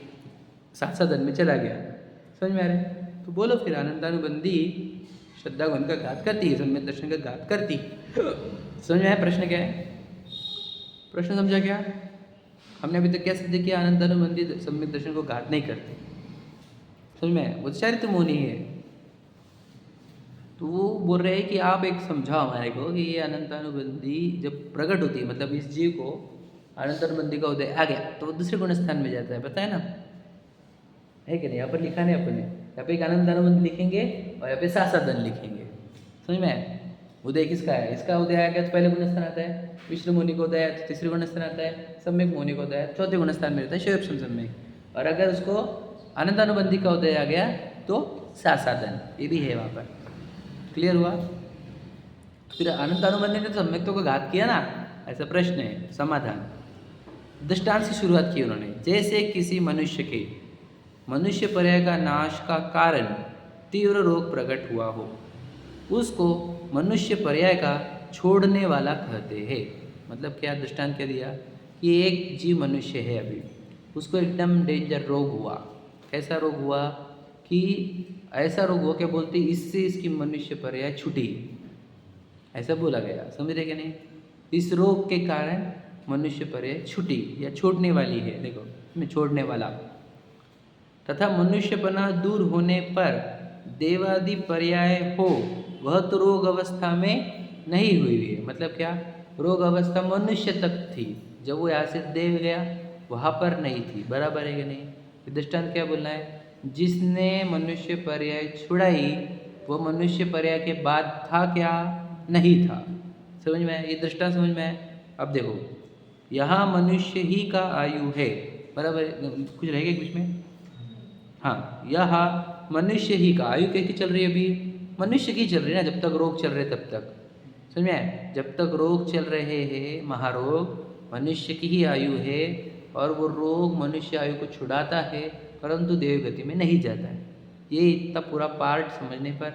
सासादन में चला गया। समझ में आ रहा है? तो बोलो फिर अनंतानुबंधी श्रद्धा गुण का घात करती है, सम्यक दर्शन का घात करती। समझ में आया प्रश्न क्या है? प्रश्न समझा क्या? हमने अभी तक क्या सिद्ध किया? अनंतानुबंधी सम्यक दर्शन को घात नहीं करती। समझ में आया? वो चारित्र मोनी है। तो वो बोल रहे हैं कि आप एक समझाओ हमारे को कि ये अनंतानुबंधी जब प्रकट होती है, मतलब इस जीव को अनंतानुबंधी का उदय आ गया तो वो दूसरे गुण स्थान में जाता है, पता है ना? है कि नहीं? यहाँ पर लिखा नहीं अपने, यहाँ पे एक अनंतानुबंधी लिखेंगे और यहाँ पे सासादन लिखेंगे। समझ में आया? उदय किसका है? इसका उदय आ गया तो पहले गुण स्थान आता है, विष्णु मुनि को उदय तो तीसरे गुण स्थान आता है, सम्यक मुनि को उदय चौथे गुण स्थान में रहता है शोयपशम सम्यक। और अगर उसको अनंतानुबंधी का उदय आ गया तो सासादन, ये भी है वहाँ पर। क्लियर हुआ? फिर अनंतानुबंधी ने तो सम्यक्त्व को घात किया ना, ऐसा प्रश्न है। समाधान दृष्टांत से शुरुआत की उन्होंने। जैसे किसी मनुष्य के मनुष्य पर्याय का नाश का कारण तीव्र रोग प्रकट हुआ हो, उसको मनुष्य पर्याय का छोड़ने वाला कहते हैं। मतलब क्या दृष्टांत क्या दिया कि एक जीव मनुष्य है, अभी उसको एकदम डेंजर रोग हुआ। कैसा रोग हुआ कि ऐसा रोग हुआ, क्या बोलते, इससे इसकी मनुष्य पर्याय छूटी, ऐसा बोला गया। समझ रहे कि नहीं? इस रोग के कारण मनुष्य पर्याय छूटी या छोड़ने वाली है। देखो मैं छोड़ने वाला। तथा मनुष्यपना दूर होने पर देवादि पर्याय हो, वह तो रोग अवस्था में नहीं हुई है। मतलब क्या? रोग अवस्था मनुष्य तक थी, जब वो यहाँ से देव गया वहाँ पर नहीं थी। बराबर है कि नहीं? दृष्टांत क्या बोलना है? जिसने मनुष्य पर्याय छुड़ाई वो मनुष्य पर्याय के बाद था क्या? नहीं था। समझ में आया? ये दृष्टांत समझ में आया? अब देखो यहाँ मनुष्य ही का आयु है, बराबर? कुछ रहेगा बीच में? हाँ, यह मनुष्य ही का आयु कैसी चल रही है? अभी मनुष्य की चल रही है ना, जब तक रोग चल रहे तब तक। समझ में आया? जब तक रोग चल रहे हैं, महारोग, मनुष्य की ही आयु है और वो रोग मनुष्य आयु को छुड़ाता है, परंतु देवगति में नहीं जाता है। ये इतना पूरा पार्ट समझने पर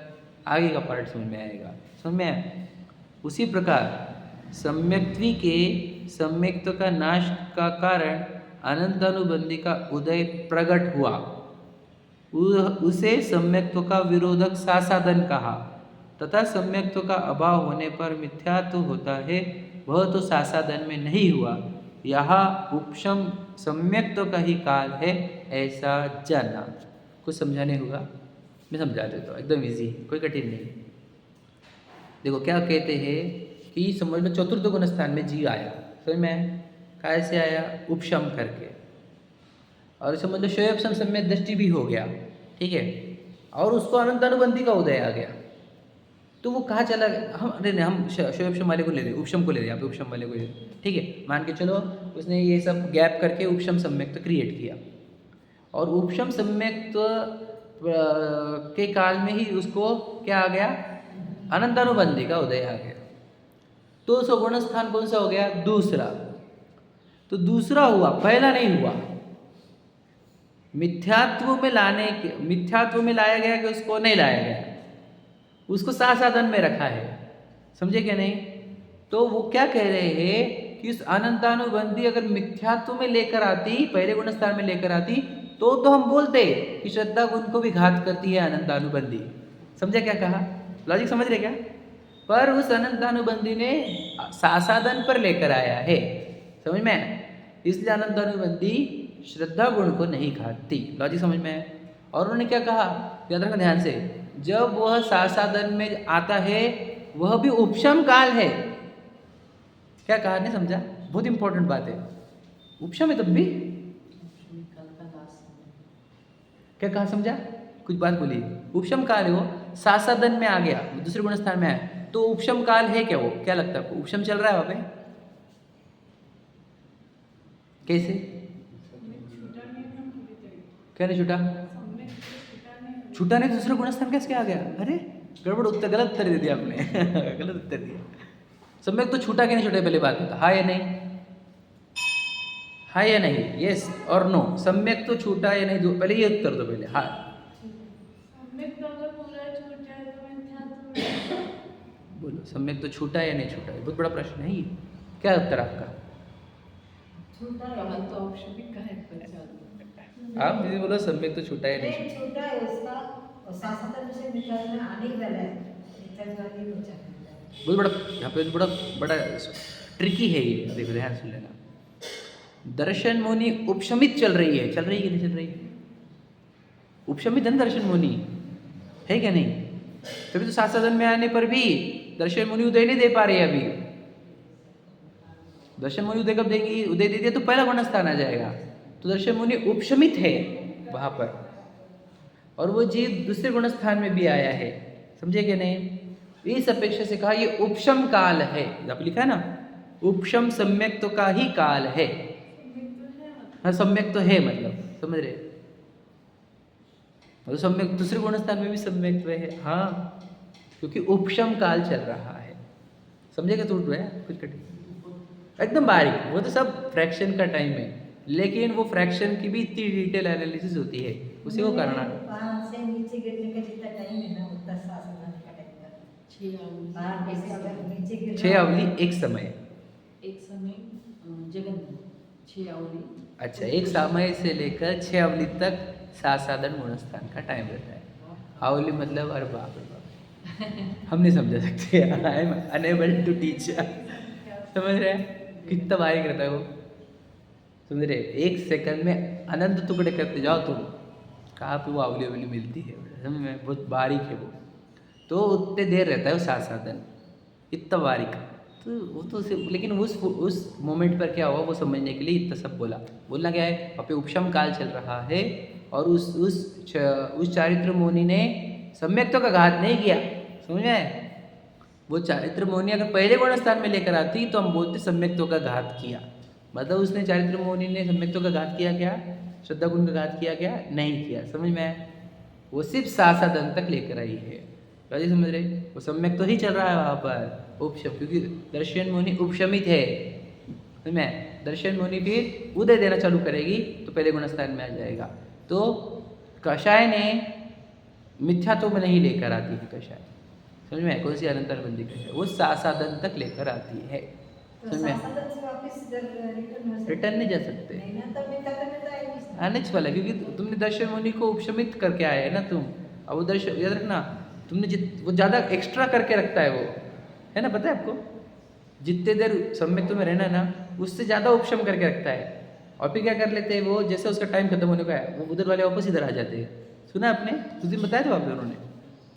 आगे का पार्ट समझ में आएगा। समझ में आया? उसी प्रकार सम्यक्त्वी के सम्यक्त्व का नाश का कारण अनंतानुबंधी का उदय प्रकट हुआ, उसे सम्यक्त्व का विरोधक सासादन कहा। तथा सम्यक्त्व का अभाव होने पर मिथ्यात्व होता है, वह तो सासादन में नहीं हुआ। यहाँ उपशम सम्यक्त्व का ही काल है, ऐसा जानना। कुछ समझाने होगा? मैं समझा देता हूँ, एकदम इजी, कोई कठिन नहीं। देखो क्या कहते हैं कि समझ लो चतुर्थ गुण स्थान में जीव आया। समझ में? कैसे आया? उपशम करके। और समझ लो शोयपशम सम्यक दृष्टि भी हो गया, ठीक है, और उसको अनंतानुबंधी का उदय आ गया, तो वो कहाँ चला गया? हम अरे नहीं, हम शोयपशम वाले को ले रहे, उपशम को ले रहे, यहाँ पे उपशम वाले को ले रहे, ठीक है। मान के चलो उसने ये सब गैप करके उपशम सम्यक्त्व क्रिएट किया, और उपशम सम्यक्त्व के काल में ही उसको क्या आ गया? अनंतानुबंधी का उदय आ गया। तो उसका गुण स्थान कौन सा हो गया? दूसरा। तो दूसरा हुआ, पहला नहीं हुआ। मिथ्यात्व में लाया गया कि उसको नहीं लाया गया? उसको सासादन में रखा है। समझे क्या नहीं? तो वो क्या कह रहे हैं कि उस अनंतानुबंधी अगर मिथ्यात्व में लेकर आती, पहले गुण स्थान में लेकर आती, तो हम बोलते कि श्रद्धा गुण को भी घात करती है अनंतानुबंधी। समझे क्या कहा? लॉजिक समझ रहे क्या? पर उस अनंतानुबंधी ने सासादन पर लेकर आया है। समझ में? इसलिए अनंतानुबंधी श्रद्धा गुण को नहीं घातती। लॉजिक समझ में है? और उन्होंने क्या कहा? याद रखना ध्यान से, जब वह सासादन में आता है वह भी उपशम काल है। क्या कहा? नहीं समझा? बहुत इंपॉर्टेंट बात है। उपशम है तब भी क्या कहा? समझा? कुछ बात बोलिए। उपशम काल है, वो सासादन में आ गया, दूसरे गुण स्थान में आया, तो उपशम काल है क्या? वो क्या लगता है आपको? उपशम चल रहा है वहां पे? कैसे? क्या नहीं छूटा? छूटा नहीं, दूसरा गुण स्थान कैसे आ गया? अरे गड़बड़ उत्तर, गलत उत्तर दे दिया आपने गलत उत्तर दिया। सम्यक तो छूटा कि नहीं छूटा, पहले बात बता, हाँ या नहीं, हाँ या नहीं, यस और नो। सम्यक तो छूटा या नहीं, पहले ये उत्तर दो पहले, हाँ। बोलो सम्यक तो छूटा या नहीं छूटा, बहुत बड़ा प्रश्न है ये। क्या उत्तर आपका? आप दीदी बोलो सम्यक तो छूटा या नहीं छूटा। छोटा है उसका, और शासन से निकलना आने वाला है, इतना हो जाता है। बहुत बड़ा यहाँ पे बड़ा बड़ा ट्रिकी है ये, देखो ध्यान सुन लेना। दर्शन मुनि उपशमित चल रही है, चल रही है कि नहीं चल रही है? उपशमित है ना दर्शन मुनि, है क्या नहीं? तभी तो सात साधन में आने पर भी दर्शन मुनि उदय नहीं दे पा रही है अभी। दर्शन मुनि उदय कब देंगी? उदय दे दिया तो पहला गुण स्थान आ जाएगा। तो दर्शन मुनि उपशमित है वहां पर, और वो जीव दूसरे गुण स्थान में भी आया है, समझे क्या नहीं? इस अपेक्षा से कहा ये उपशम काल है, आप लिखा है ना, उपशम सम्यक तो का ही काल है। हाँ सम्यक तो है, मतलब समझ रहे, मतलब सम्यक दूसरे गुण स्थान में भी सम्यक तो है, हाँ, क्योंकि उपशम काल चल रहा है, समझेगा? तो कुछ कठिन एकदम बारीक, वो तो सब फ्रैक्शन का टाइम है, लेकिन वो फ्रैक्शन की भी इतनी डिटेल एनालिसिस होती है, उसी को करना। वहाँ से नीचे गिरने का जितना टाइम है ना, उतना सांस लेने का टाइम का। 6 अवली एक समय, एक समय जगन 6 अवली। अच्छा, एक समय से लेकर 6 अवली तक सात साधन गुण स्थान का टाइम रहता है। अवली मतलब, अरे बाप रे बाप, हम नहीं समझा सकते, I am unable to teach, समझ रहे हैं? कितना बारीक रहता है वो, समझ रहे? एक सेकंड में अनंत टुकड़े करते जाओ तुम, कहाँ पे वो अवली अवली मिलती है, समझ में? बहुत बारीक है वो, तो उतने देर रहता है वो सात साधन, इतना बारीक। तो वो तो लेकिन उस मोमेंट पर क्या हुआ वो समझने के लिए इतना सब बोलना क्या है, वहाँ पे उपशम काल चल रहा है, और उस चारित्र मुनि ने सम्यक तो का घात नहीं किया, समझ में? वो चारित्र मुनि अगर पहले गुण स्थान में लेकर आती तो हम बोलते सम्यक्तों का घात किया, मतलब उसने चारित्र मुनि ने सम्यक्तों का घात किया क्या? श्रद्धा गुण का घात किया क्या? नहीं किया, समझ में? वो सिर्फ सासादन तक लेकर आई है, राजी समझ रहे? वो सम्यक तो ही चल रहा है वहाँ पर उपशम, क्योंकि दर्शन मुनि उपशमित है, समझ में? दर्शन मुनि फिर उदय देना चालू करेगी तो पहले गुण स्थान में आ जाएगा। तो कषाय ने मिथ्यात्व में नहीं लेकर आती है, कषाय, समझ में? कौन सी अनंतर बंदी कषाय, वो सासादन तक लेकर आती है, समझ में? रिटर्न नहीं जा सकते, आने वाला, क्योंकि तुमने दर्शन मुनि को उपशमित करके आए है ना तुम। अब वो दर्शन याद रखना, तुमने वो ज़्यादा एक्स्ट्रा करके रखता है, वो है ना, पता है आपको? जितने देर सम्यक में रहना ना, उससे ज़्यादा उपशम करके रखता है, और फिर क्या कर लेते हैं वो, जैसे उसका टाइम खत्म होने का है, वो उधर वाले वापस इधर आ जाते हैं। सुना आपने? उस दिन बताया था आप दोनों ने,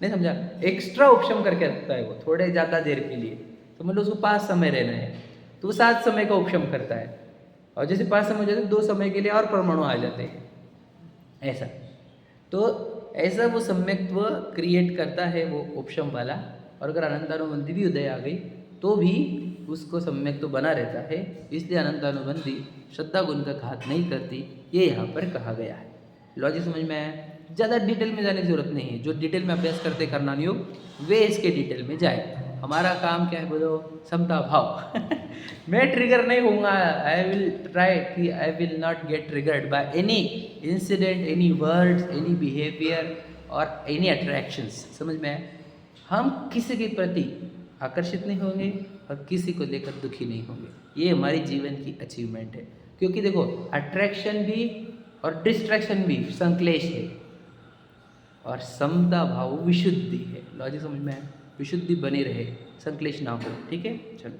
नहीं समझा? एक्स्ट्रा उपशम करके रखता है वो थोड़े ज़्यादा देर के लिए, तो मतलब उसको 5 समय रहना है तो वो 7 समय का उपशम करता है, और जैसे 5 समय हो जाते 2 समय के लिए और परमाणु आ जाते हैं, ऐसा। तो ऐसा वो सम्यक्त्व क्रिएट करता है वो उपशम वाला, और अगर अनंतानुबंधी भी उदय आ गई तो भी उसको सम्यक्त्व बना रहता है, इसलिए अनंतानुबंधी श्रद्धा गुण का घात नहीं करती, ये यहाँ पर कहा गया है। लॉजिक समझ में आया? ज़्यादा डिटेल में जाने की जरूरत नहीं है, जो डिटेल में अभ्यास करते करना नहीं हो वे इसके डिटेल में जाए। हमारा काम क्या है बोलो? समता भाव मैं ट्रिगर नहीं होऊंगा, आई विल ट्राई कि I will not get triggered by any incident, any words, any behaviour और एनी अट्रैक्शंस, समझ में आया? हम किसी के प्रति आकर्षित नहीं होंगे और किसी को लेकर दुखी नहीं होंगे, ये हमारी जीवन की अचीवमेंट है। क्योंकि देखो, अट्रैक्शन भी और डिस्ट्रैक्शन भी संक्लेश है, और समता भाव विशुद्धि है। लॉजिक समझ में आया? विशुद्धि बनी रहे, संक्लेश ना हो, ठीक है? चलो।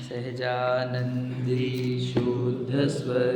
सहजानंदी शुद्ध स्वर